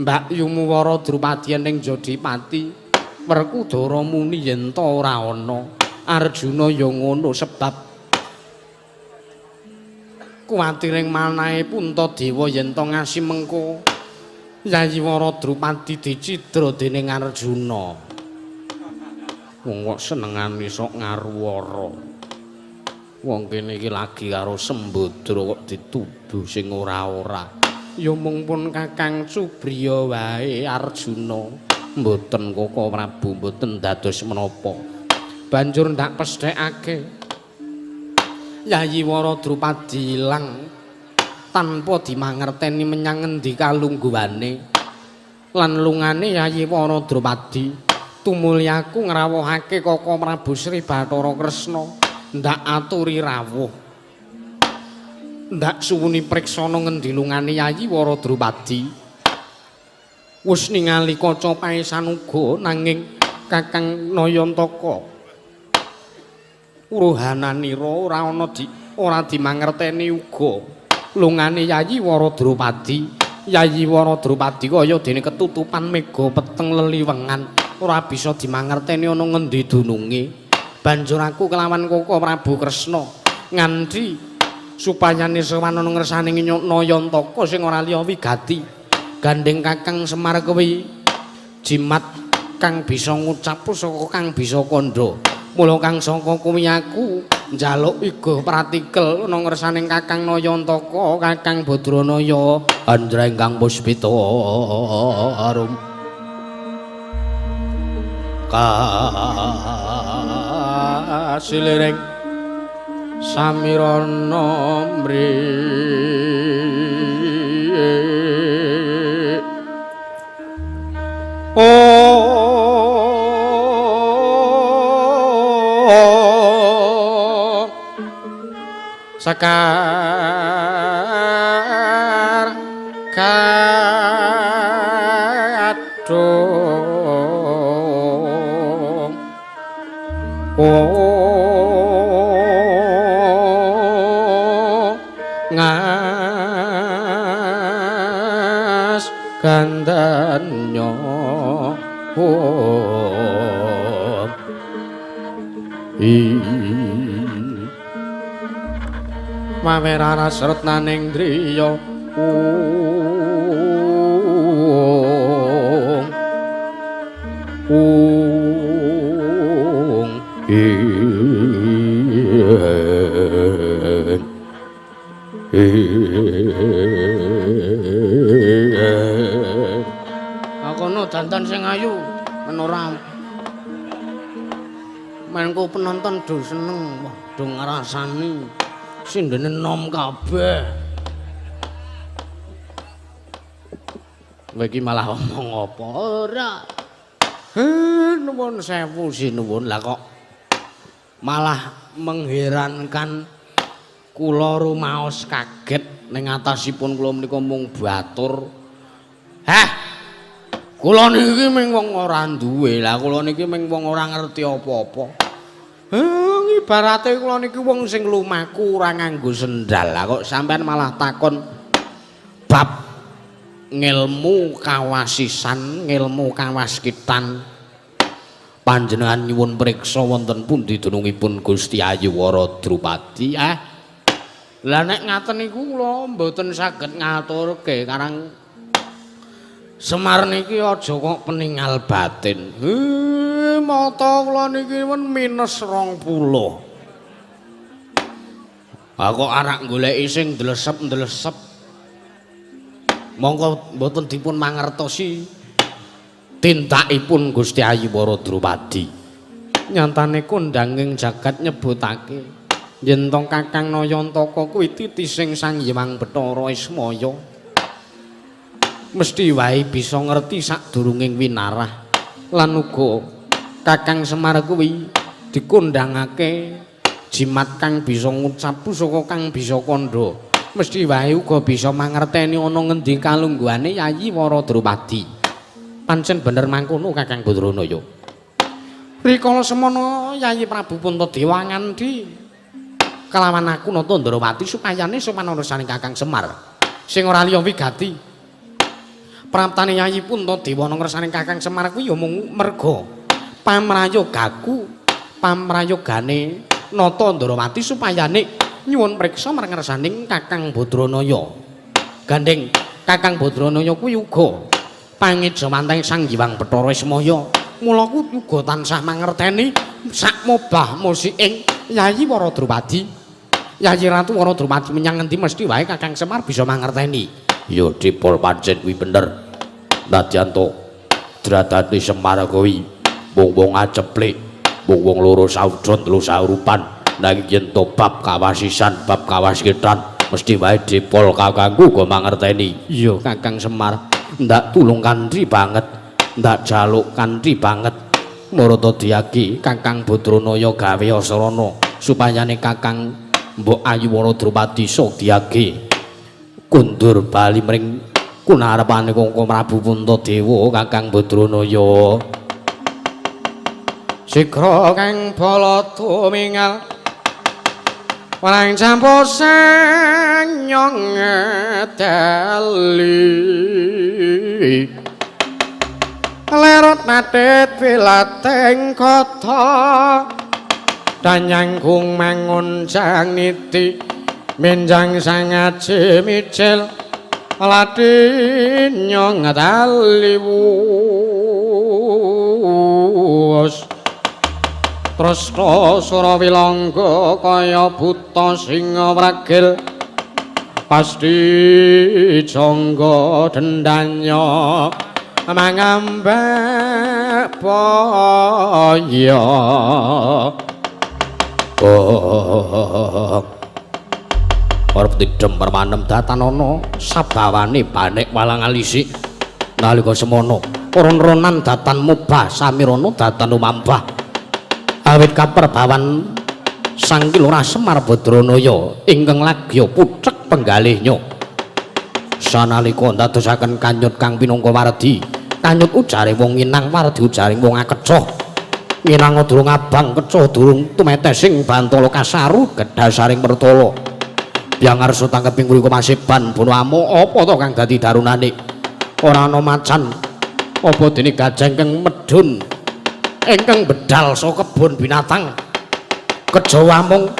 Mbak Yumu Wara Drupadi ning Jodipati Werkudara muni yen ta ora ana. Arjuna ya ngono sebab kuwatiring manahe Puntadewa yen to ngasi mengko Yayi Wara Drupadi dicidra dening Arjuna. Wong kok senengane sok ngarwara. Wong kene iki lagi karo Sembadra kok dituduh sing ora-ora. Ya mung pun Kakang Subriya wae Arjuna. Mboten Koko Prabu mboten dados menapa. Banjur ndak pesthekake Yayi Wara Drupadi ilang tanpa dimangerteni menyang endi kalungguhane lan lungane Yayi Wara Drupadi tumulyaku ngrawuhake Koko Prabu Sri Bathara Kresna ndak aturi rawuh ndak suwuni priksana ngendi lungane Yayi Wara Drupadi wis ningali kaca paesan uga nanging Kakang Nayantaka uruhananira ora dimangerteni uga lungane Yayi Wara Drupadi. Yayi Wara Drupadi kaya dene ketutupan mega peteng leliwengan ora bisa dimangerteni ana ngendi dununge. Banjur aku kelawan Koko Prabu Kresna nganti supayane sowan ana ngersaning Nayantaka sing ora liya wigati gandeng Kakang Semar kuwi jimat kang bisa ngucap pusaka kang bisa kandha. Mula kang saka kuwi aku njaluk iga pratikel ana ngersaning Kakang Nayantaka, Kakang Badranaya, Anjrenggang Puspita arum kasilering samirana mri sakar kadung ngas gandanya mawerana sretnaning driya akono dandan sing ayu menora menku penonton do seneng do ngrasani sindene nom kabeh. Kowe iki malah omong apa ora? Nuwun sewu sinuwun lah kok malah mengherankan kula rumaos kaget ning atasipun kula menika mung batur. Kula niki mung wong ora duwe. Lah kula niki mung wong ora ngerti apa-apa. Ibarate kula niki wong sing lumaku ora nganggo sendal. Lah kok sampean malah takon bab ngilmu kawasisan, ngilmu kawaskitan. Panjenengan nyuwun priksa wonten pundi dunungipun Gusti Yayi Wara Drupadi? Lah nek ngaten niku kula mboten saged ngaturke karang Semar niki aja kok peninggal batin. Mata kula niki men minus 20. Kok arak goleki sing ndlesep-ndlesep. Monggo mboten dipun mangertosi tindakipun Gusti Ayiwara Drupadi nyatane kondhanging jagat nyebutake yen to Kakang Nayantaka kuwi titising Sang Hyang Bathara Ismaya mesti wae bisa ngerti sadurunging winarah lan uga Kakang Semar kuwi dikondhangake jimat kang bisa ngucap pusaka kang bisa kandha mesti wae uga bisa mangerteni ana ngendi kalungguhane Yayi Wara Drupadi pancen bener mangkono Kakang Badranaya rikala semana Yayi Prabu Puntadewa ngandhi kelawan aku nata Ndrawati supayane sopan urusaning Kakang Semar sing ora liya wigati praptane Yayi Puntadewa nang ngersaning Kakang Semar kuwi ya mung merga pamrayagaku pamrayogane nata Ndrawati supayane nyuwun priksa marang ngersaning Kakang Badranaya gandeng Kakang Badranaya kuwi uga pangejawanting Sang Hyang Bathara Ismaya mula ku uga tansah mangerteni sak mobah musiking Yayi Wara Drupadi Yayi Ratu Wara Drupadi menyang ngendi mesti wae Kakang Semar bisa mangerteni ya dipol pancen kuwi bener nadyanto dradane Semar kuwi wong-wong aceplik wong loro saudra telu saurupan nanging yen to bab kawasisan bab kawasitan mesti wae dipol kakangku go mangerteni iya Kakang Semar ndak tulung kanthi banget ndak jaluk kanthi banget marata diagi Kakang Badranaya gawe asrana supayane Kakang Mbok Ayiwara Drupadi sok diagi kundur bali mring kunarepane Kangka Prabu Puntadewa Kakang Badranaya sigra kang bala tumingal warang campur sanyong dali lerot madet wilateng kota danyangkung mangun jang niti menjang sangat cemicil ladin nyong daliwus tresna Surawilangga kaya buta singa wragil pasti jangga dendanya mangambek baya arep didem permanem datanana sabawane banek walang alisik nalika semono ron-ronan datan mubah samirana datan lumambah awit kaperbawan Sang Kilurah Semar Badranaya ingkang lagya pucek penggalihnya sanalika ndadosaken kanyut kang pinangka wardi kanyut ujare wong Minang wardi ujaring wong akecoh Minang durung abang kecoh durung tumetesing bantala kasaru gedhasaring mertala biang arsa tangkeping mriku maseban bono amo apa to kang dadi darunane ora ana macan apa dene gajah kang medhun ingkang bedal saka kebon binatang kejawa mung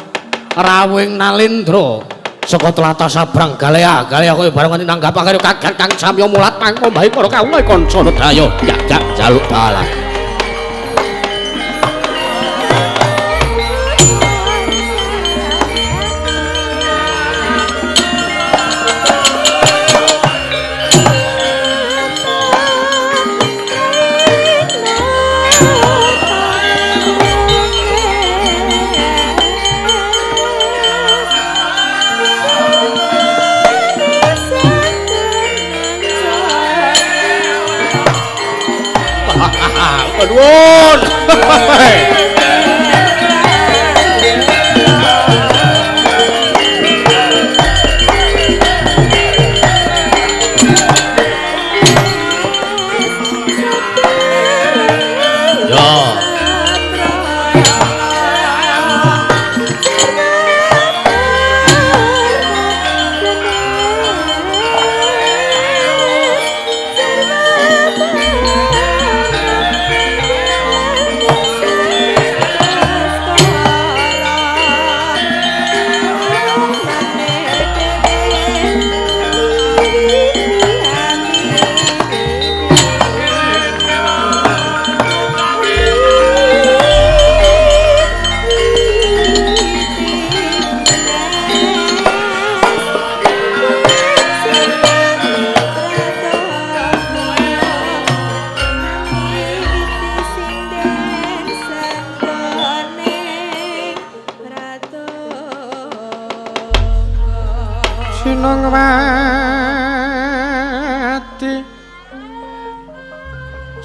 rawing nalendra saka tlatah sabrang galea kaya bareng nanggap karo kaget kang samya mulat mangko mbahe para kawula kanca nedaya jak jaluk dalan Nuwun.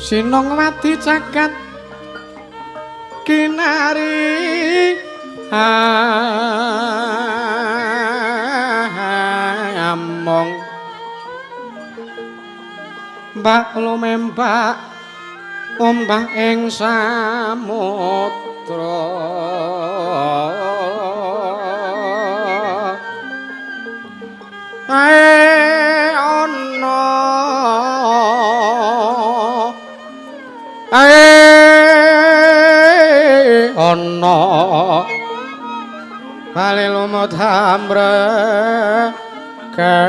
Sinongwati caket kinari among mbak lumembak ombak ing samudra ana bali lumut hamre kanggang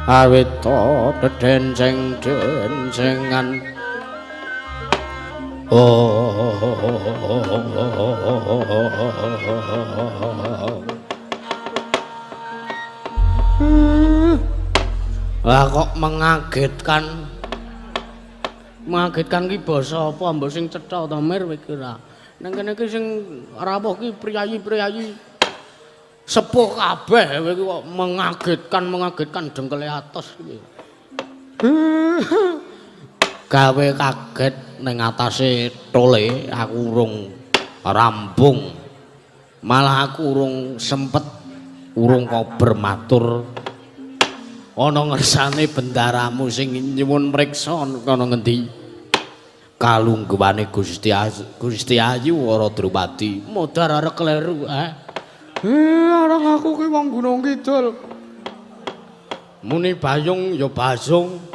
awit to denjeng-denjengan lah kok mengagetkan ki basa apa mbok sing cetha ta mir iki ra nang kene iki sing rawuh ki priyayi-priyayi sepuh kabeh iki kok mengagetkan dengkele atos iki gawe kaget ning atase tole aku urung rambung malah aku urung sempet urung kok bermatur ana ngersane bendaramu sing nyuwun mriksa ana ngendi kalungguhane Gusti Ayu Wara Drupadi modar arek kleru arek aku ki wong Gunung Kidul muni bayung ya basung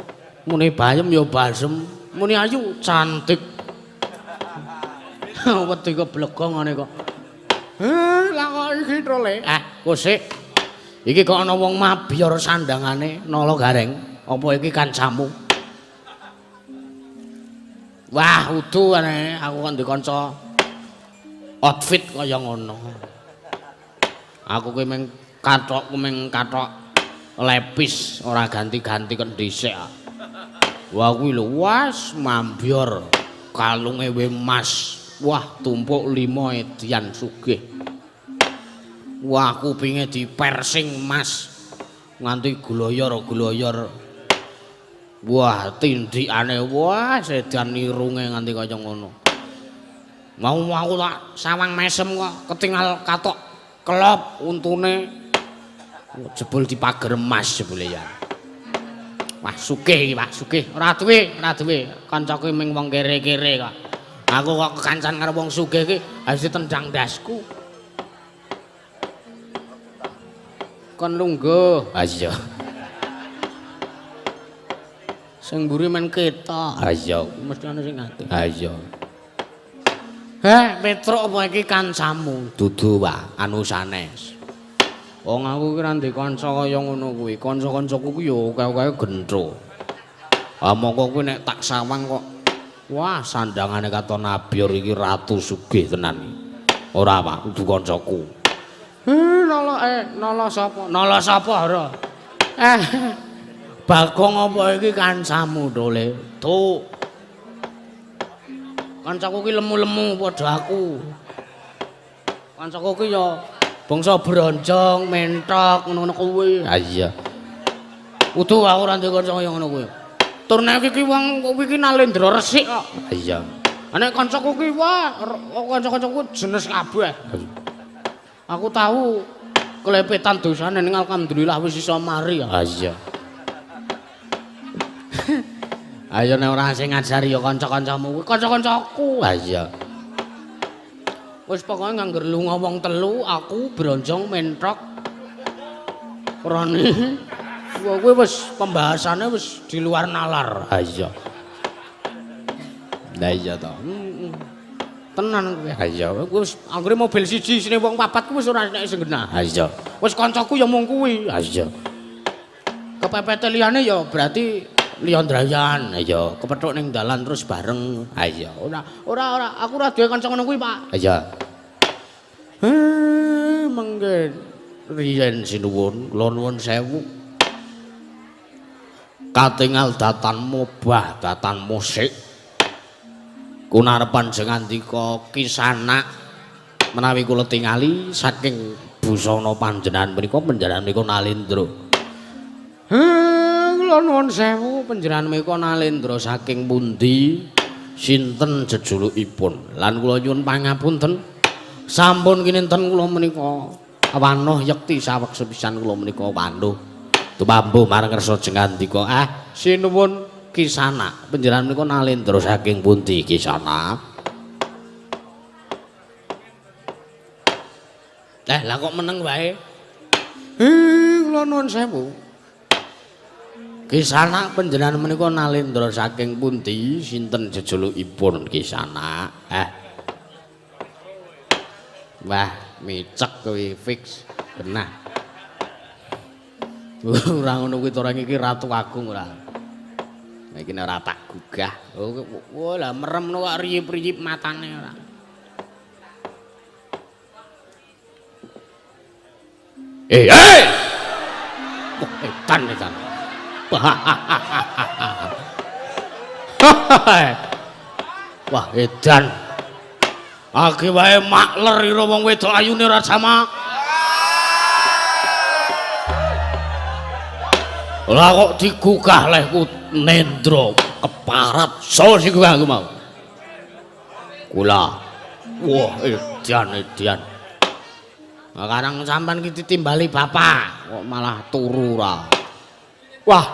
muni bayem ya basem muni ayu cantik wedi keblegong ngene kok lah kok iki trole kusik iki kok ana wong mabior sandangane nala gareng apa iki kancamu wah udu aneh aku kan dikanca outfit kaya ngono aku ki meng kathok lepis ora ganti-ganti kok dhisik wah kuwi lho was mambior kalunge emas wah tumpuk 5 edian sugih wah kupinge dipersing emas nganti gloyor wah tindikane wah sedan irunge nganti kaya ngono mau aku tak sawang mesem kok ketinggal katok kelop untune jebul dipager emas jebule ya wah sugih iki Pak sugih ora duwe kancaku ming wong kere-kere kok aku kok kekancan karo wong sugih iki harus ditendang dasku kon lungguh iya sing mburi men ketok iya mesti ana sing ngati iya Petruk apa iki kancamu dudu Pak anu sanes wong aku ki ra ndek kanca kaya ngono kuwi kanca-kancaku ku ya akeh-akeh gentho mongko kuwi nek tak sawang kok wah sandangane katon nabior iki ratu sugih tenan ora Pak kudu kancaku nala sapa ora Bagong apa iki kancamu dole tuh kancaku ki lemu-lemu padha aku kancaku ki ya bangsa bronjong mentok ngono-ngono kuwi iya utuh aku ora ndek kanca kaya ngono kuwi tur nek iki wong kuwi ki Nalendra Resik kok iya nek kancaku ki wah kanca-kancaku jenis kabeh aku tahu kelepetan dosane ning alhamdulillah wis iso mari iya ayo nek ora sing ngajari ya kanca-kancamu kuwi kanca-kancaku iya wis pokoke nganggur lunga wong telu aku bronjong mentok rani kuwi wis pembahasannya wis di luar nalar iya lah iya to tenan kuwi iya wis anggere mobil siji sine wong papat kuwi wis ora nek sing genah iya wis kancaku ya mung kuwi iya kepepet liyane ya berarti Liondrayan iya kepethuk ning dalan terus bareng iya ora aku ora duwe kanca ngono kuwi Pak iya mengke riyen sinuwun kula nuwun sewu katingal datan mobah datan musik kunarepan jeng andika kisanak menawi kula tingali saking busana panjenengan menika Nalendra. Kula nuwun sewu panjenengan menika Nalendra saking pundi? Sinten jejulukipun? Lan kula nyuwun pangapunten sampun kinenten kula menika wanuh yekti saweg sepisan kula menika wanuh tumambuh marang kersa jengandika. Sinuwun Kisana, panjenengan menika Nalendra saking pundi Kisana? Lah kok meneng wae? Kula nuwun sewu. Kisana panjenengan menika Nalendra saking pundi? Sinten jejulukipun Kisana? Wah, micek kuwi fix genah. Ora ngono kuwi to orang iki Ratu Agung ora. Iki ora tak gugah. Oh, lah meremno kok riyip-riyip matane ora. Edan. Wah, edan. Agi wae makler ira wong wedok ayune ora sama. Lah kok digugah lehku Nendra keparat. So sing aku mau. Kula. Wah, edan. Sekarang sampean ki ditimbali bapak kok malah turu ra. Wah.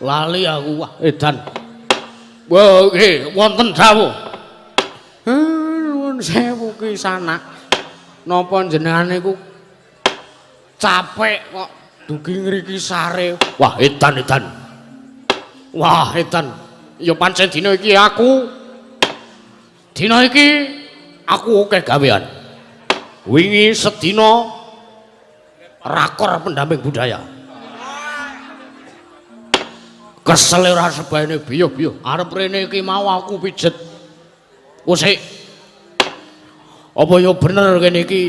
Lali aku wah edan. Wah, nggih wonten dawuh. Nuwun sewu Kisana. Napa jenengan niku capek kok dugi ngriki sare. Wah, edan. Wah, edan. Ya pancen dina iki aku akeh gawean. Wingi sedina rakor pendamping budaya. Kesel ora sebaene biyo-biyo. Arep rene iki mau aku pijet. Wesik. Apa ya bener kene iki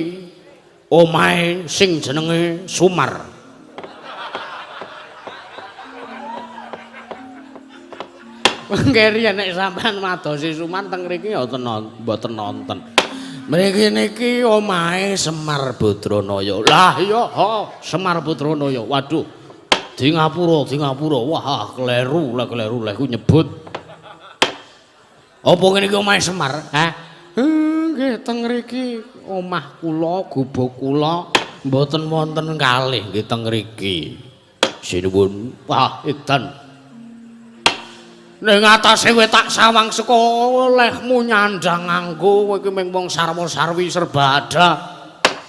omahe sing jenenge Sumar. Mengkeri nek sampean madosi Sumar teng mriki ya mboten nonton. Mriki niki omahe Semar Badranaya. Lah iya, Semar Badranaya. Waduh. Di Ngapura. Wah, kleru leh ku nyebut. Apa ngene iki omahe Semar? Nggih teng mriki omah kula, gubuk kula mboten wonten kalih nggih teng mriki. Sinuwun, wah edan. Ning atase kowe tak sawang saka lehmu nyandang nganggo kowe iki mung wong sarwa-sarwi serba ada.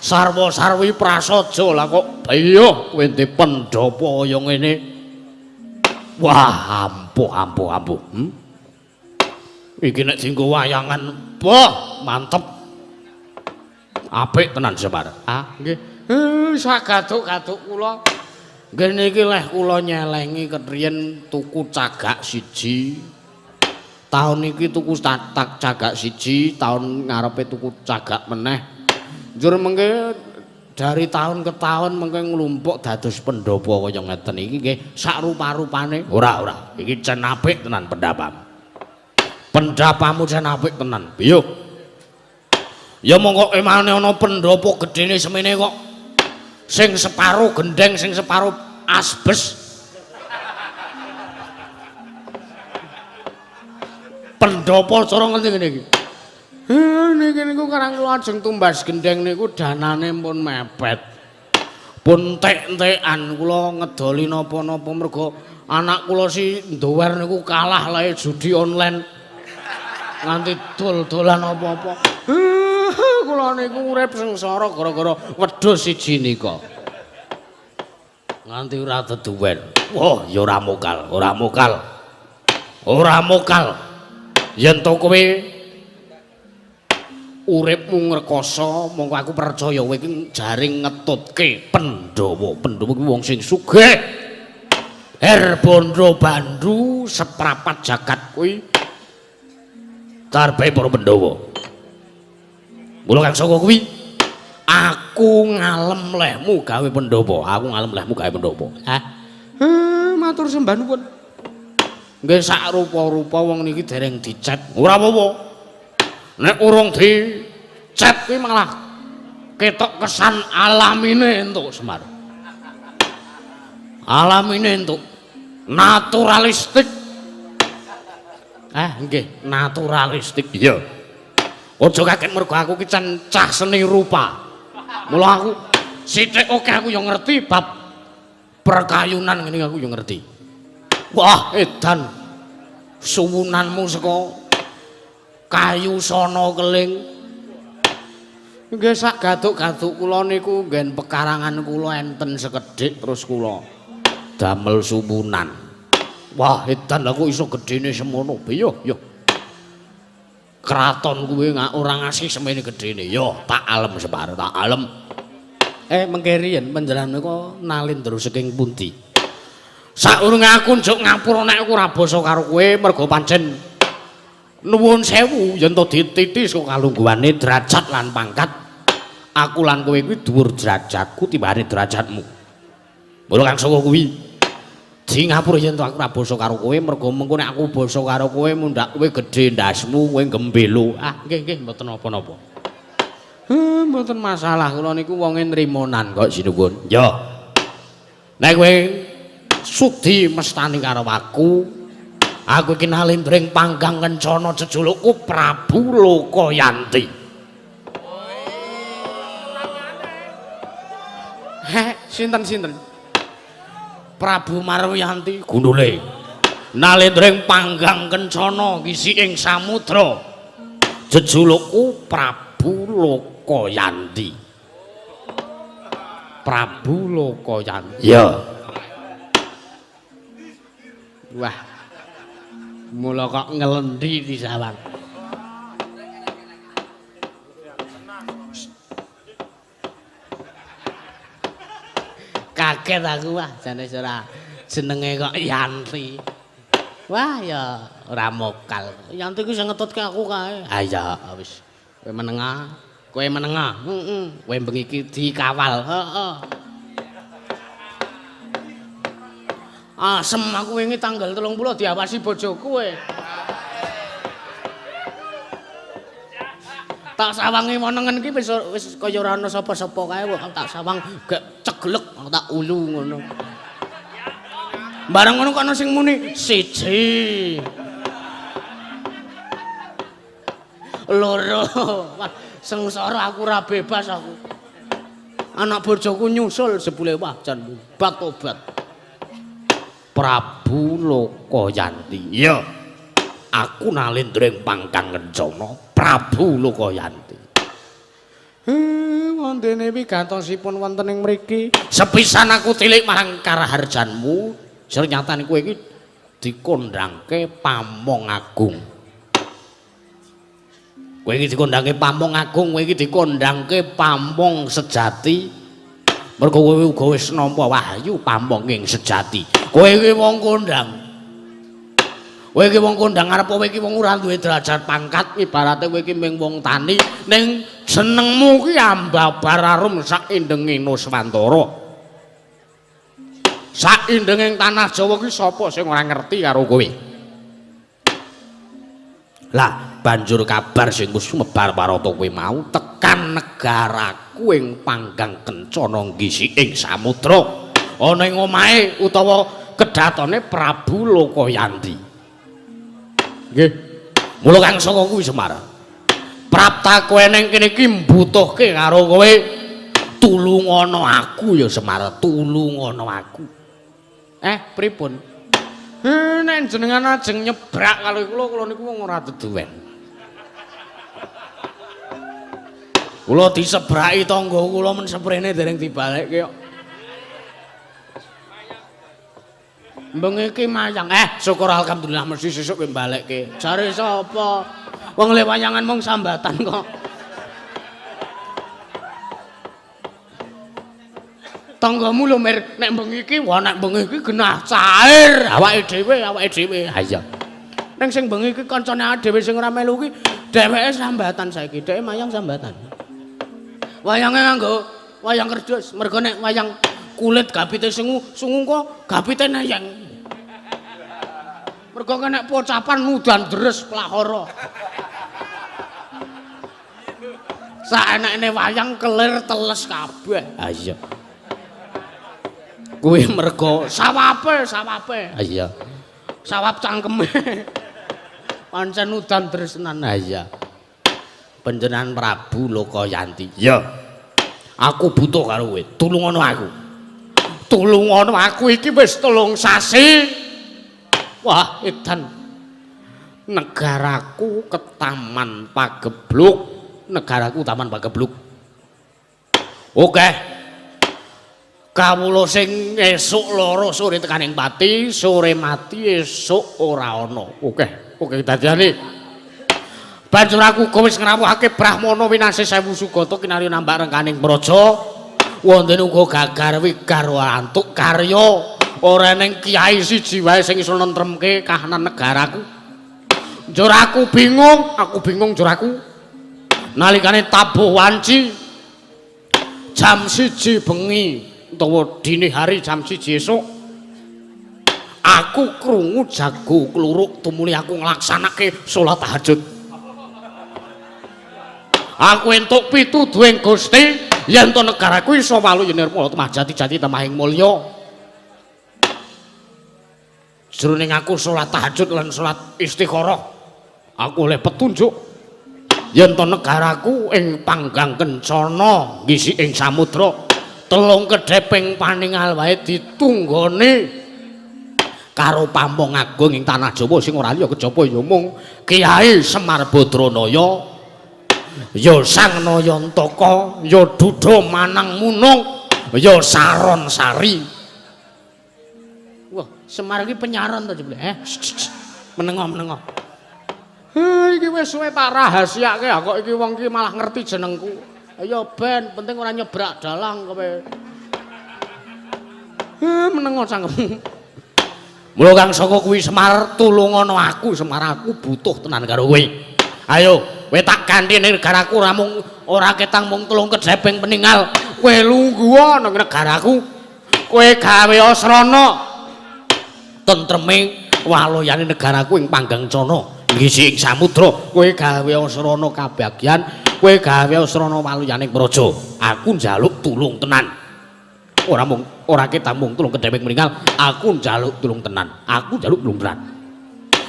Sarwa-sarwi prasaja lah kok iya kowe ndek pendhapa kaya ngene. Wah, ampuh. Iki nek dienggo wayangan, wah, mantep. Apik tenan Semar. Nggih. Sagatuk-gatuk kula. Nggih niki leh kula nyelengi ketriyen tuku cagak siji. Taun iki tuku cagak siji, taun ngarepe tuku cagak meneh. Njur mengke dari tahun ke tahun mengke nglumpuk dados pendhapa kaya ngeten iki nggih sak rupa-rupane. Ora. Iki jan apik tenan pendapamu. Pendapamu jan apik tenan. Piye? Ya mongko emane ana pendhapa gedene semene kok. Sing separo gendeng, sing separo asbes. Pendhapa cara ngene iki. Niki niku karang kula ajeng tumbas gendeng niku danane pun mepet. Pun tek-tekan kula ngedoli napa-napa mergo anak kula si ndower niku kalah lae judi online. Nganti dol-dolan apa-apa. Kula niku urip sengsara gara-gara wedhus siji nika. Nganti ora deduwen. Wah, ya ora mokal. Yen to kowe uripmu ngrekoso, mongko aku percaya kowe iki jaring ngetutke Pandhawa. Pandhawa kuwi wong sing sugih. Herbondo Bandu seprapat jagat kuwi karepe para Pandhawa. Mula kang saka kuwi aku ngalem lehmu gawe Pandhawa. Matur sembah nuwun. Nggih sak rupa-rupa wong niki dereng dicet. Ora apa-apa. Nek urung dicet kuwi malah ketok kesan alamine entuk Semar. Alamine entuk naturalistik. Nggih, naturalistik. Iya. Aja kaget mergo aku ki cah seni rupa. Mula aku sithik oke aku yo ngerti bab perkayunan ngene aku yo ngerti. Wah, edan. Suwunanmu saka kayu sono keling. Nggih sak gaduk-gaduk kula niku nggen pekarangan kula enten sekedhik terus kula damel suwunan. Wah, edan aku iso gedene semono. Yo. Kraton kuwi ora ngasih semene gedene. Yo, tak alem Semar, tak alem. Mengke riyen panjenengan menika nalindra saking pundi? Saurunge aku njuk ngapura nek aku ora basa karo kowe mergo pancen nuwun sewu yen to dititi saka kalungguhane derajat lan pangkat. Aku lan kowe kuwi dhuwur derajatku timbane derajatmu. Mula kang saka kuwi di ngapura yen to aku ora basa karo kowe mergo mengko nek aku basa karo kowe mundak kowe gedhe ndasmu kowe gembelo. Nggih mboten napa-napa. Mboten masalah kula niku wonge nrimonan kok sinuwun. Ya. Nek kowe sudi mestani karo aku iki nalindring panggang kencana jejulukku Prabu Lokayanti. Sinten? Prabu Marwiyanti gundule nalindring panggang kencana ngisi ing samudra jejulukku Prabu Lokayanti. Prabu Lokayanti. Ya. Wah. Mula kok ngelendi di sawang. Kaget aku wah jane ora jenenge kok Yanti. Wah ya ora mokal. Yanti ku sing ngetutke aku kae. Iya wis. Kowe menengah. Kowe bengi iki dikawal. Heeh. Asem aku wingi tanggal 30 diawasi bojoku kowe. Tak sawangi monengen iki wis kaya ora ana sapa-sapa kae kok tak sawang gek ceglek tak ulu ngono. Barang ngono kok ana sing muni siji. Loro. Wah, sengsara aku ora bebas aku. Anak bojoku nyusul jebule wah jan tobat. Prabu Lokayanti. Iya. Aku nalindring pangkang kencana Prabu Lokayanti. Wontene wigatosipun wonten ing mriki. Sepisan aku tilik marang karaharjanmu, ternyatane kowe iki dikondhangke Pamong Agung. Kowe iki dikondhangke Pamong Agung, kowe iki dikondhangke Pamong sejati. Mergo kowe uga wis nampa wahyu pamonging sejati. Kowe iki wong kondhang. Kowe iki wong kondhang arep kowe iki wong ora duwe derajat pangkat, ibarate kowe iki mung wong tani ning jenengmu ki ambabar arum sak indenging Nuswantara. Sak indenging tanah Jawa ki sapa sing ora ngerti karo kowe? Lah banjur kabar sing wis sumebar parata kowe mau tekan negaraku ing panggang kencana ngisi ing samudra ana ing omahe utawa kedhatone Prabu Lokayanti. Nggih. Mula kang saka kuwi Semar. Prapta kowe ning kene iki mbutuhke karo kowe tulungono aku ya Semar, tulungono aku. Pripun? Nek jenengan ajeng nyebrak kali kula niku wong ora deduwen. Kula disebraki tangga kula men seprene dereng dibalekke kok. Bengi iki mayang. Syukur alhamdulillah mesti sesuk kowe balekke. Jare sapa? Wong le wayangan mung sambatan kok. Tanggamu lho Mir, nek bengi iki wah nek bengi iki genah cair awake dhewe. Ha iya. Ning sing bengi iki kancane dhewe sing ora melu iki dheweke sambatan saiki, dheweke mayang sambatan. Wayange nganggo wayang kerdus, mergo nek wayang kulit gapite sungu kok gapite nayang. Mergo nek pocapan mudan deres plahara. Saenekne wayang kelir teles kabeh. Ha iya. Kuwi mergo sawape. Ha iya. Sawap cangkeme. Pancen udan tresnan. Ha iya. Panjenengan Prabu Lokayanti. Iya. Aku butuh karo kowe. Tulungono aku. Tulungono aku iki wis 3 sasi. Wah, edan. Negaraku ketaman pagebluk. Negaraku taman pagebluk. Oke. Kawula sing esuk loro sore tekaning pati, sore mati esuk ora ana. Oke. Oke dadane. Banjur aku wis ngrawuhake Brahmana winasih 1000 sugata kinarya nambah rengkaning praja. Wonten uga gagar wigar antuk karya. Ora ning kiai siji wae sing iso nentremke kahanan negaraku. Njur aku bingung njur aku. Nalikane tabuh wanci jam 1 bengi utawa dini hari jam 1 esuk aku krungu jago kluruk tumuli aku nglaksanake salat tahajud. Aku entuk pituduhing Gusti yen to negaraku iso walu yen nirmala temah-jati temahing mulya. Jroning aku salat tahajud lan salat istikharah aku oleh petunjuk yen to negaraku ing panggang kencana ngisi ing samudra 3 kedheping paningal wae ditunggone karo Pamong Agung ing tanah Jawa sing ora liya kejaba ya mung Kiai Semar Badranaya ya Sang Nayantaka ya Duda Manang Munung ya Saron Sari. Wah, Semar iki penyaron to jebule. Menengo. Iki wis suwe tak rahasiake kok iki wong iki malah ngerti jenengku. Ya ben, penting ora nyebrak dalang kowe. Menengo cangkem. Mula kang saka kuwi Semar tulungono aku, Semar aku butuh tenan karo kowe. Ayo, kowe tak ganti ning negaraku ora ketang mung 3 kedheping peninggal. Kowe lungguh nang negaraku. Kowe gawe asrana tentreme waloyane negaraku ing panggang cana. Ngisi ing samudra kowe gawe asrana kabagyan kowe gawe asrana waluyaning praja aku njaluk tulung tenan ora ketang mung tulung kedheping meninggal aku njaluk tulung tenan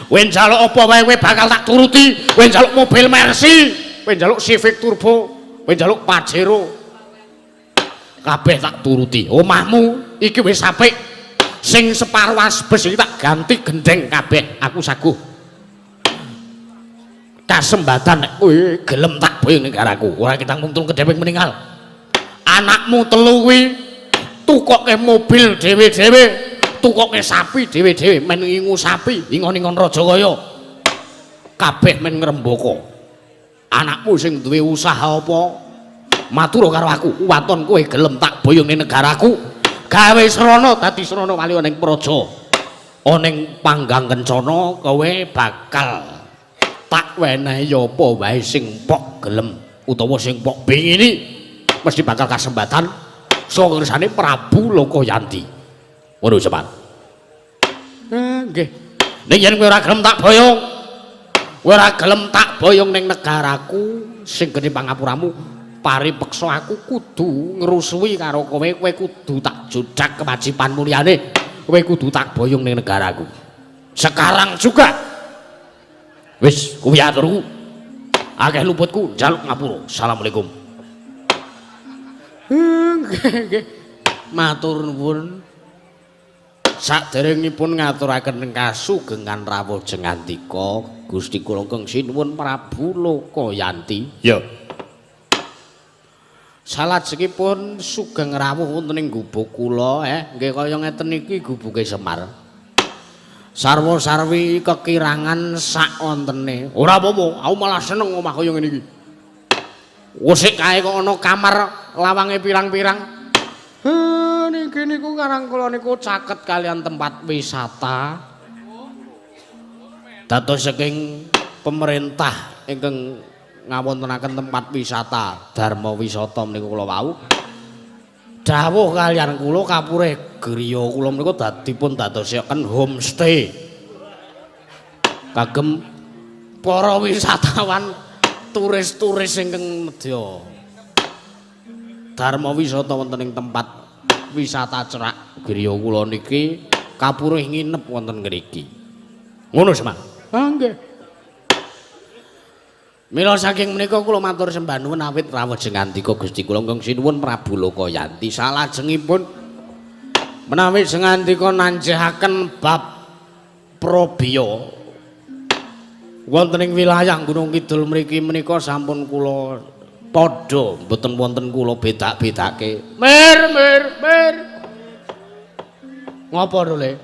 kowe njaluk apa wae kowe bakal tak turuti kowe njaluk mobil Mercy kowe njaluk Civic Turbo kowe njaluk Pajero kabeh tak turuti omahmu iki wis apik sing separo asbes iki tak ganti gendeng kabeh aku saguh kasembatan nek kowe gelem tak boyong negaraku ora ketang mung tulung kedheping meninggal anakmu 3 kuwi tukoke mobil dhewe-dhewe tukoke sapi dhewe-dhewe men ngingu sapi ingon-ingon Rajakaya kabeh men ngrembaka anakmu sing duwe usaha apa matur karo aku waton kowe gelem tak boyong ning negaraku gawe srana dadi srana wali ning praja ning panggang kencana kowe bakal tak wenehi apa wae sing pok gelem utawa sing pok bingini mesti bakal kasempatan saka ngersane Prabu Lokayanti. Ngono Semar. Nggih. Ning yen kowe ora gelem tak boyong, kowe ora gelem tak boyong ning negaraku sing gedhe pangapuramu, paripeksa aku kudu ngrusui karo kowe, kowe kudu tak jodak kewajiban mulyane, kowe kudu tak boyong ning negaraku. Sekarang juga wis kuwi aturku akeh luputku njaluk ngapura. Assalamualaikum. Nggih. Matur nuwun. Saderengipun ngaturaken kasugengan rawuh jengandika Gusti kula kenging sinuwun Prabu Lokayanti. Ya. Salajengipun sugeng rawuh wonten ing gubuk kula nggih kaya ngeten iki gubuke Semar. Sarwa-sarwi kekirangan sak wontene. Ora apa-apa, aku malah seneng omah kaya ngene iki. Wesik kae kok ana kamar lawange pirang-pirang. Niki niku karang kula niku caket kalian tempat wisata. Dados saking pemerintah ingkang ngawontenaken tempat wisata Dharma Wisata niku kula wau. Dawuh kalian kula kapure griya kula menika dipun dadosaken homestay kagem para wisatawan turis-turis ingkang nedya Dharma wisata wonten ing tempat wisata Cerak Griya kula niki kapurih nginep wonten ngriki. Ngono Semar. Ah nggih. Mila saking menika kula matur sembah nuwun awit rawuh jengandika Gusti kula ingkang sinuwun Prabu Lokayanti salajengipun menawi jengandika nanjehaken bab Probya wonten ing wilayah Gunung Kidul mriki menika sampun kula padha mboten wonten kula bedak-bedake. Mir. Ngopo lho Le?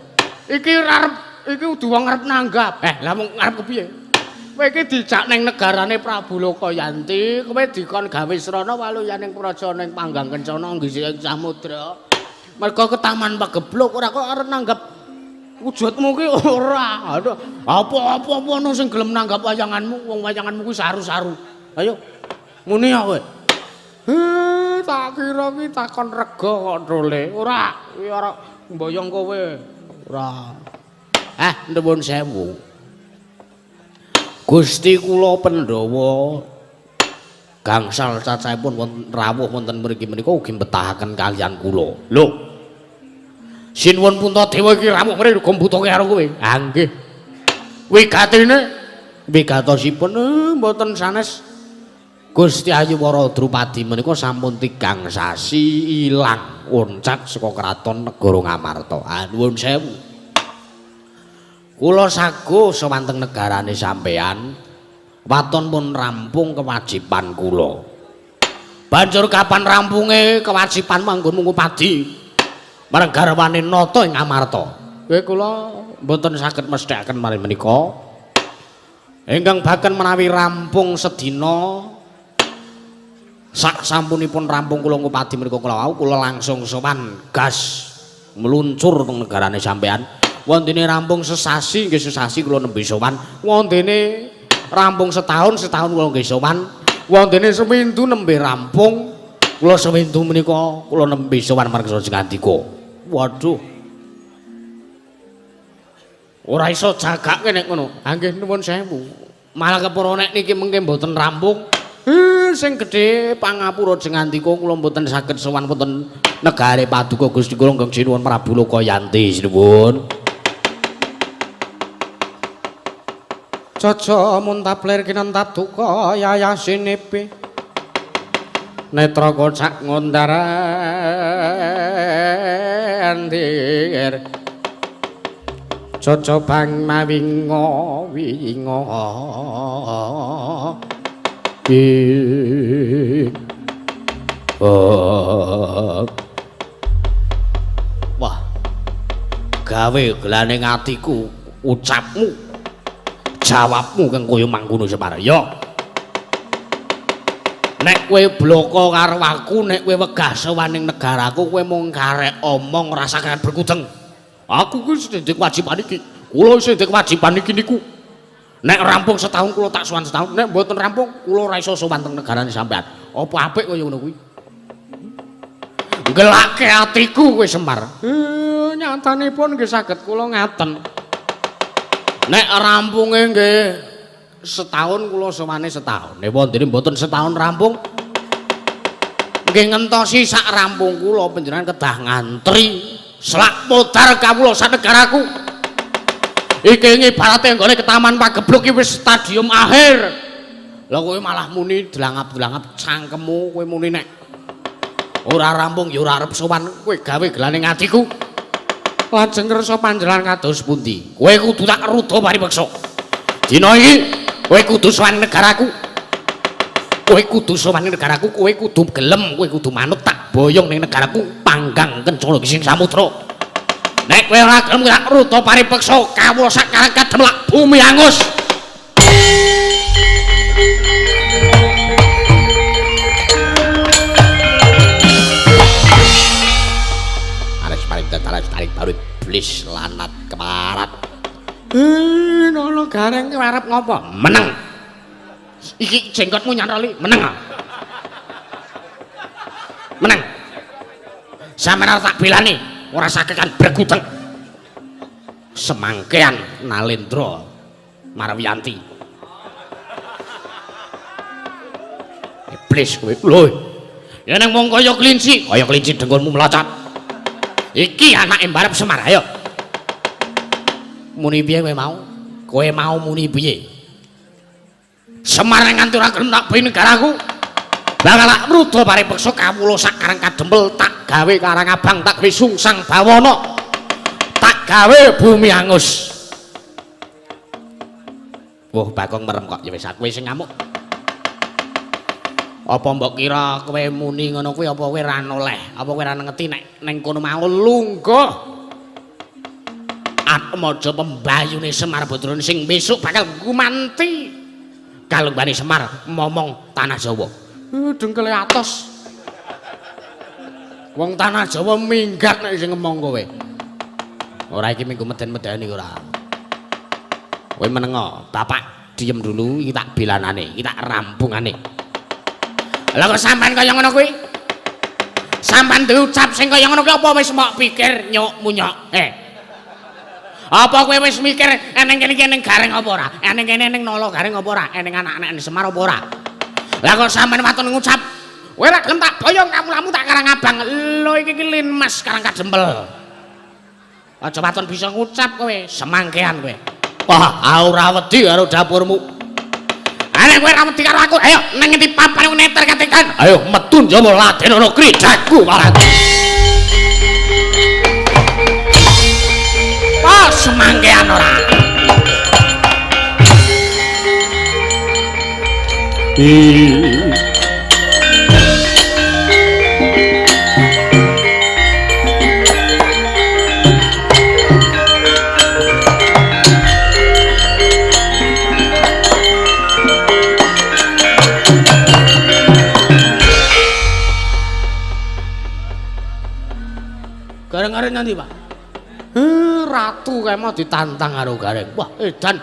Iki arep iki kudu wong arep nanggap. Lah mung arep kepiye? Kowe iki dijak ning negarane Prabu Lokayanti, kowe dikon gawe srana waluyaning praja ning Panggang Kencana nggih ing samudra. Mergo ke Taman Pagebluk ora kok arep nanggap wujudmu ki ora. Aduh, apa-apa ono sing gelem nanggap wayanganmu, wong wayanganmu kuwi saru-saru. Ayo. Muni ya kowe. Tak kira ki takon rega kok Dole. Ora, kuwi ora mboyong kowe. Ora. Nuwun sewu. Gusti kula Pandhawa gangsal cacahipun wonten rawuh wonten mriki menika ugi betahaken kaliyan kula. Lho. Sinuwun Puntadewa iki rawuh mriki gombutuke karo kowe. Ah nggih. Wigatine wigatosipun mboten sanes. Gusti Ayuwara Drupadi menika sampun 3 sasi ilang oncat saka kraton negara Ngamarta. Nuwun sewu. Kula sago sewanteng negarane sampean waton pun rampung kewajiban kula. Banjur kapan rampunge kewajiban manggon Ngupadi marang garwane nata ing Ngamarta. Kowe kula mboten saged mesthekaken marang menika. Ingkang baken menawi rampung sedina sak sampunipun rampung kula Ngupadi menika kula langsung sowan gas meluncur teng negarane sampean. Wontene rampung sesasi nggih sesasi kula nembe sowan. Wontene rampung setahun kula nggih sowan. Wontene seminggu nembe rampung kula seminggu menika kula nembe sowan marang Jengandika. Waduh. Ora iso jagake nek ngono. Ha nggih nuwun sewu. Malah kepara nek niki mengke mboten rampung. Sing gedhe pangapura Jengandika kula mboten saged sowan wonten negare Paduka Gusti kula ingkang sinuwun Prabu Lokayanti sinuwun. Caca muntaplir kinentap duka yayasinepe netra kocak ngondarandir caca bang mawingo wingo wah gawe gelaning atiku ucapmu jawabmu kang kaya mangkono Semar. Yo. Nek kowe bloko karo aku, nek kowe wegah sowaning negaraku, kowe mung karek omong rasakan berkudeng. Aku kuwi sing ndek kewajiban iki. Kula sing ndek kewajiban iki niku. Nek rampung setahun kula tak sowan setahun, nek mboten rampung kula ora iso sowan teng negarane sampean. Apa apik kaya ngono kuwi? Ngelake atiku kowe Semar. Nyatanipun nggih saged kula ngaten. Nek rampunge nggih setahun kula sowane setahun. Nek wonten mboten setahun rampung nggih ngentosi sak rampung kula panjenengan kedah ngantri selak modar kawula sak negaraku. Iki ngibarate nggone ke Taman Pagebluk iki wis stadium akhir. Lah kowe malah muni delangap-delangap cangkemmu kowe muni nek ora rampung ya ora arep sowan kowe gawe gelaning atiku. Lajeng ngrasa panjenengan kados pundi? Kowe kudu tak rudha paripeksa. Dina iki kowe kudu sowan negaraku. Kowe kudu sowan negaraku, kowe kudu gelem, kowe kudu manut tak boyong ning negaraku Panggang Kencana sing samudra. Nek kowe ora gelem tak rudha paripeksa, kawula sak karakat demlak bumi angus. Tarik baru iblis lanat keparat. Nono gareng arep ngopo? Meneng. Iki jenggotmu nyantoli, meneng. Meneng. Sampeyan tak belani, ora sakekan bergudeng. Semangkean Nalendra Marwiyanti. Iblis kowe. Lho. Ya ning wong kaya kelinci dengkulmu mlocot. Iki anake mbarep Semar, ayo. Muni piye kowe mau? Kowe mau muni piye? Semar nganti ora gelem tak beni negaraku. Bakal tak mruda paripeksa kawula sak karang kadempel tak gawe karang abang tak gawe sungsang bawana. Tak gawe bumi angus. Wah, Bagong merem kok ya wis kowe sing ngamuk. Apa mbok kira kowe muni ngono kuwi apa kowe ora noleh? Apa kowe ora ngerti nek ning kono mau lungguh. Atmaja pembayune Semar Badrana sing besok bakal gumanti kalunggane Semar momong tanah Jawa. Dengkele atos. Wong tanah Jawa minggat nek sing ngomong kowe. Ora iki minggu meden-medeni ora. Kowe menengo, bapak diem dulu iki tak belanane, iki tak rampungane. Lah kok sampean kaya ngono kuwi? Sampean diucap sing kaya ngono kuwi apa wis mbok pikir nyok munyok? Apa kowe wis mikir eneng kene iki ning gareng apa ora? Eneng kene ning nolo gareng apa ora? Eneng anak-anak Semar apa ora? Lah kok sampean waton ngucap, kowe ora gelem tak boyong kamu tak karang abang. Lho iki Lin Mas karang kadempel. Aja waton bisa ngucap kowe, semangkean kowe. Wah, ora wedi karo dapurmu. Arek kowe ora wedi karo aku. Ayo nang ngendi papan neter katekan. Ayo metu njowo laden ana kridaku marang. Oh, semangkean ora. Gareng-gareng nanti Pak. Ratu kae mau ditantang karo Gareng. Wah, edan.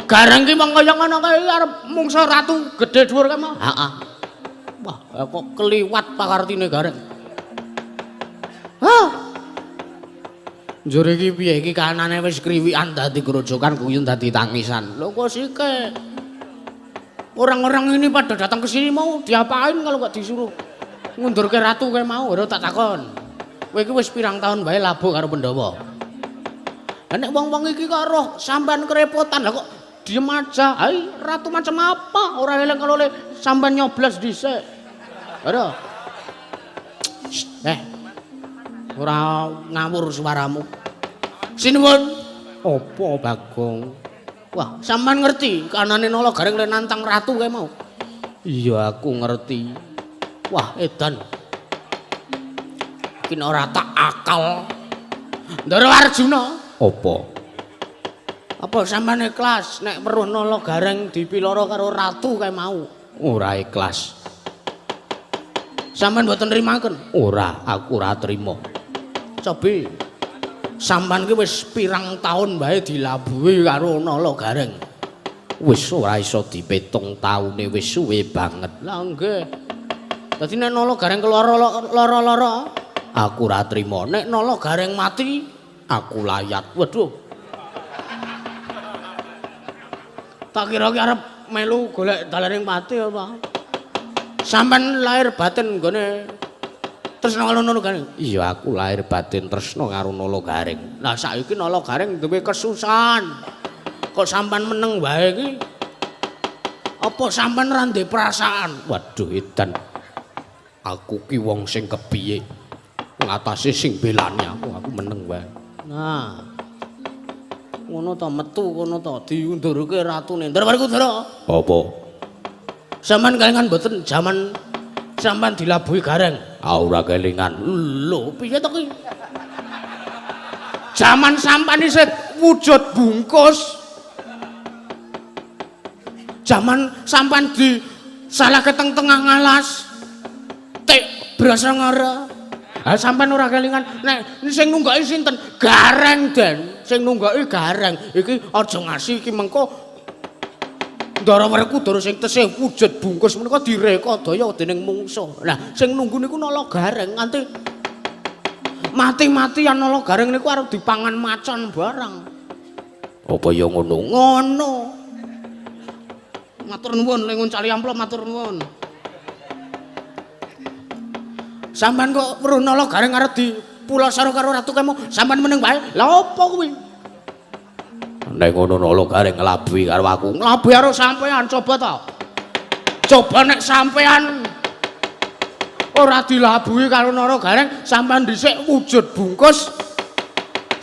Gareng ki mong kaya ngono kae arep mungsa ratu gedhe dhuwur kae mau. Heeh. Wah, kok keliwat pakartine Gareng. Hah. Njur iki piye iki kanane wis kriwikan dadi grojokan guyon dadi tangisan. Lho kok sike. Orang-orang ini pada datang ke sini mau diapain kalau gak disuruh ngundurke ratu kae mau, ora tak takon. Kowe iki wis pirang tahun wae labuh karo Pandhawa. Lah nek wong-wong iki kok roh sampean kerepotan, lah kok diem aja. Hai, ratu macam apa? Ora eling kalau sampean nyoblos dhisik. Ora. Ora ngawur suaramu. Sinuwun. Apa Bagong? Wah, sampean ngerti kanane Nala Gareng le nantang ratu kae mau? Iya, aku ngerti. Wah, edan. Ki ora tak akal. Ndara Arjuna. Apa? Apa sampean ikhlas nek weruh Nala Gareng dipiloro karo ratu kae mau? Ora ikhlas. Sampean mboten nrimaken? Ora, aku ora trima. Cobi. Sampean ki wis pirang taun bae dilabuhi karo Nala Gareng. Wis ora iso dipetung taune, wis suwe banget. Lah nggih. Dadi nek Nala Gareng lara-lara, aku ora trima. Nek Nala Gareng mati, aku layat. Waduh. Tak kira ki arep melu golek dalaning pati apa? Sampeyan lahir batin nggone tresna karo Nala Gareng. Iya, aku lahir batin tresna karo Nala Gareng. Lah saiki Nala Gareng duwe kesusahan. Kok sampean meneng wae iki? Apa sampean ora ndek perasaan? Waduh, edan. Aku ki wong sing kepiye? Ngatasi sing belani aku meneng wae. Nah. Ngono to metu kono to diundurke ratune. Ndara bariku Ndara. Apa? Sampeyan kelingan mboten jaman sampeyan dilabuhi Gareng? Ora kelingan. Lho, piye to ki? Jaman sampeyan isih wujud bungkus. Jaman sampeyan di salah keteng tengah ngalas. Tek berasa ngara. Ah sampean ora kelingan nek sing nunggoki sinten? Gareng Den. Sing nunggoki Gareng. Iki aja ngasi iki mengko Ndara Werkudara sing tesih wujud bungkus menika direka daya dening mungsuh. Lah sing nunggu niku Nala Gareng nganti mati-matian Nala Gareng niku arep dipangan macan barang. Apa ya ngono? Ngono. Matur nuwun lengun cali amplop matur nuwun. Sampeyan kok weruh nala gareng arep di pulasara karo Ratu Kemo, sampeyan meneng bae. Lha apa kuwi? Nek ngono nala gareng nglabuhi karo aku. Nglabuhi karo sampeyan coba ta. Coba nek sampeyan ora dilabuhi karo nala gareng, sampeyan dhisik wujud bungkus.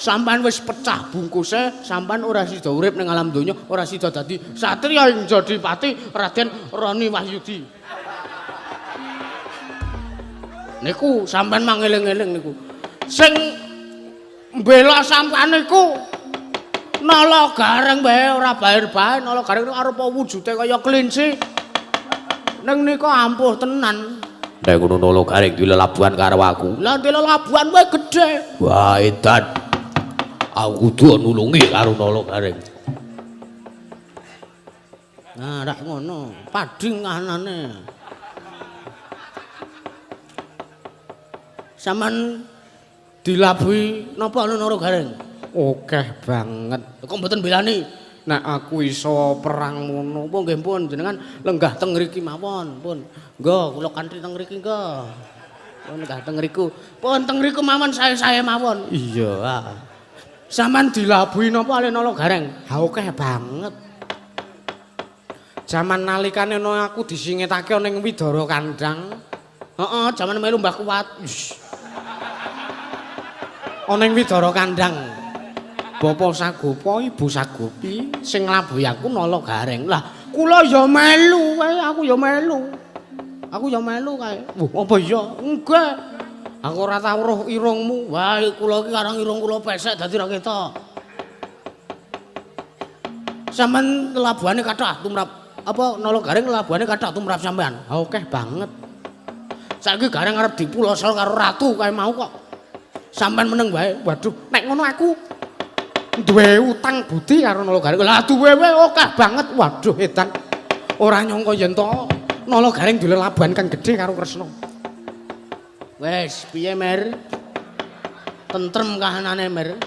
Sampeyan wis pecah bungkuse, sampeyan ora sida urip ning alam donya, ora sida dadi satriya ing Jodipati Raden Roni Wahyudi. Niku sampeyan mangeling-eling niku. Sing mbela sampeyan niku nala gareng bae ora bae nala gareng arupa wujude kaya kelinci. Ning nika ampuh tenan. Nek ngono nala gareng duwe lelabuhan karo aku. Lah duwe lelabuhan wae gedhe. Wah, edan. Aku kudu nulungi karo nala gareng. Nah, rak ngono, padhing kanane. Saman dilabuhi napa nala gareng? Akeh banget. Kok mboten belani? Nek aku iso perang ngono, apa nggih pun jenengan lenggah teng mriki mawon, pun. Nggo kula kanthi teng mriki nggo. Pun lenggah teng mriku. Pun teng mriku mawon sae-sae mawon. Iya. Saman dilabuhi napa ale nala gareng? Ha akeh banget. Jaman nalikane ono aku disingetake ning Widara Kandang. Heeh, jaman melu Mbah Kuwat. Ana ing Widara Kandang. Bapa Sagopa, Ibu Sagopi sing nglabuhi aku nala gareng. Lah, kula ya melu kae, aku ya melu. Aku ya melu kae. Apa iya? Enggak. Aku ora tau weruh irungmu. Wah, kula iki karang irung kula pesek dadi ra ketok. Sampeyan labuhane kathah tumrap apa nala gareng labuhane kathah tumrap sampean. Ha akeh banget. Saiki gareng arep dipulasa karo ratu kae mau kok. Sampeyan meneng wae. Waduh, nek ngono aku duwe utang budi karo nala gareng. Lah duwe wae akeh banget. Waduh, edan. Ora nyangka yen to nala gareng duwe labuhan kang gedhe karo Kresna. Wes, piye Mer? Tentrem kahanane Mer.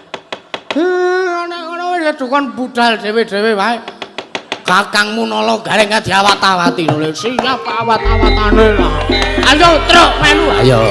Nek ngono wis dukun budal dhewe-dhewe wae. Kakangmu nala gareng diawat-awati lho. Siap awat-awatane lah. Ayo truk melu. Ayo.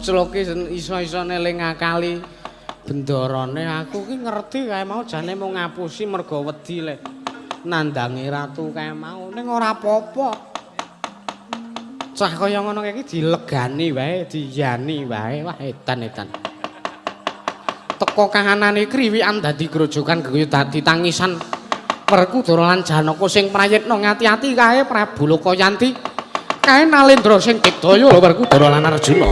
Kocloke iso-iso eling akali bendarane aku ki ngerti kae mau jane mau ngapusi mergo wedi le nandangi ratu kae mau ning ora apa-apa. Cah kaya ngono iki dilegani wae, diyani wae. Wah edan-edan. Teko kahanane kriwikan dadi grojokan gegoyo dadi tangisan Werkudara lan Janaka sing prayitna ngati-ati kae Prabu Lokayanti. Kae Nalendra sing digdaya lho Werkudara lan Arjuna.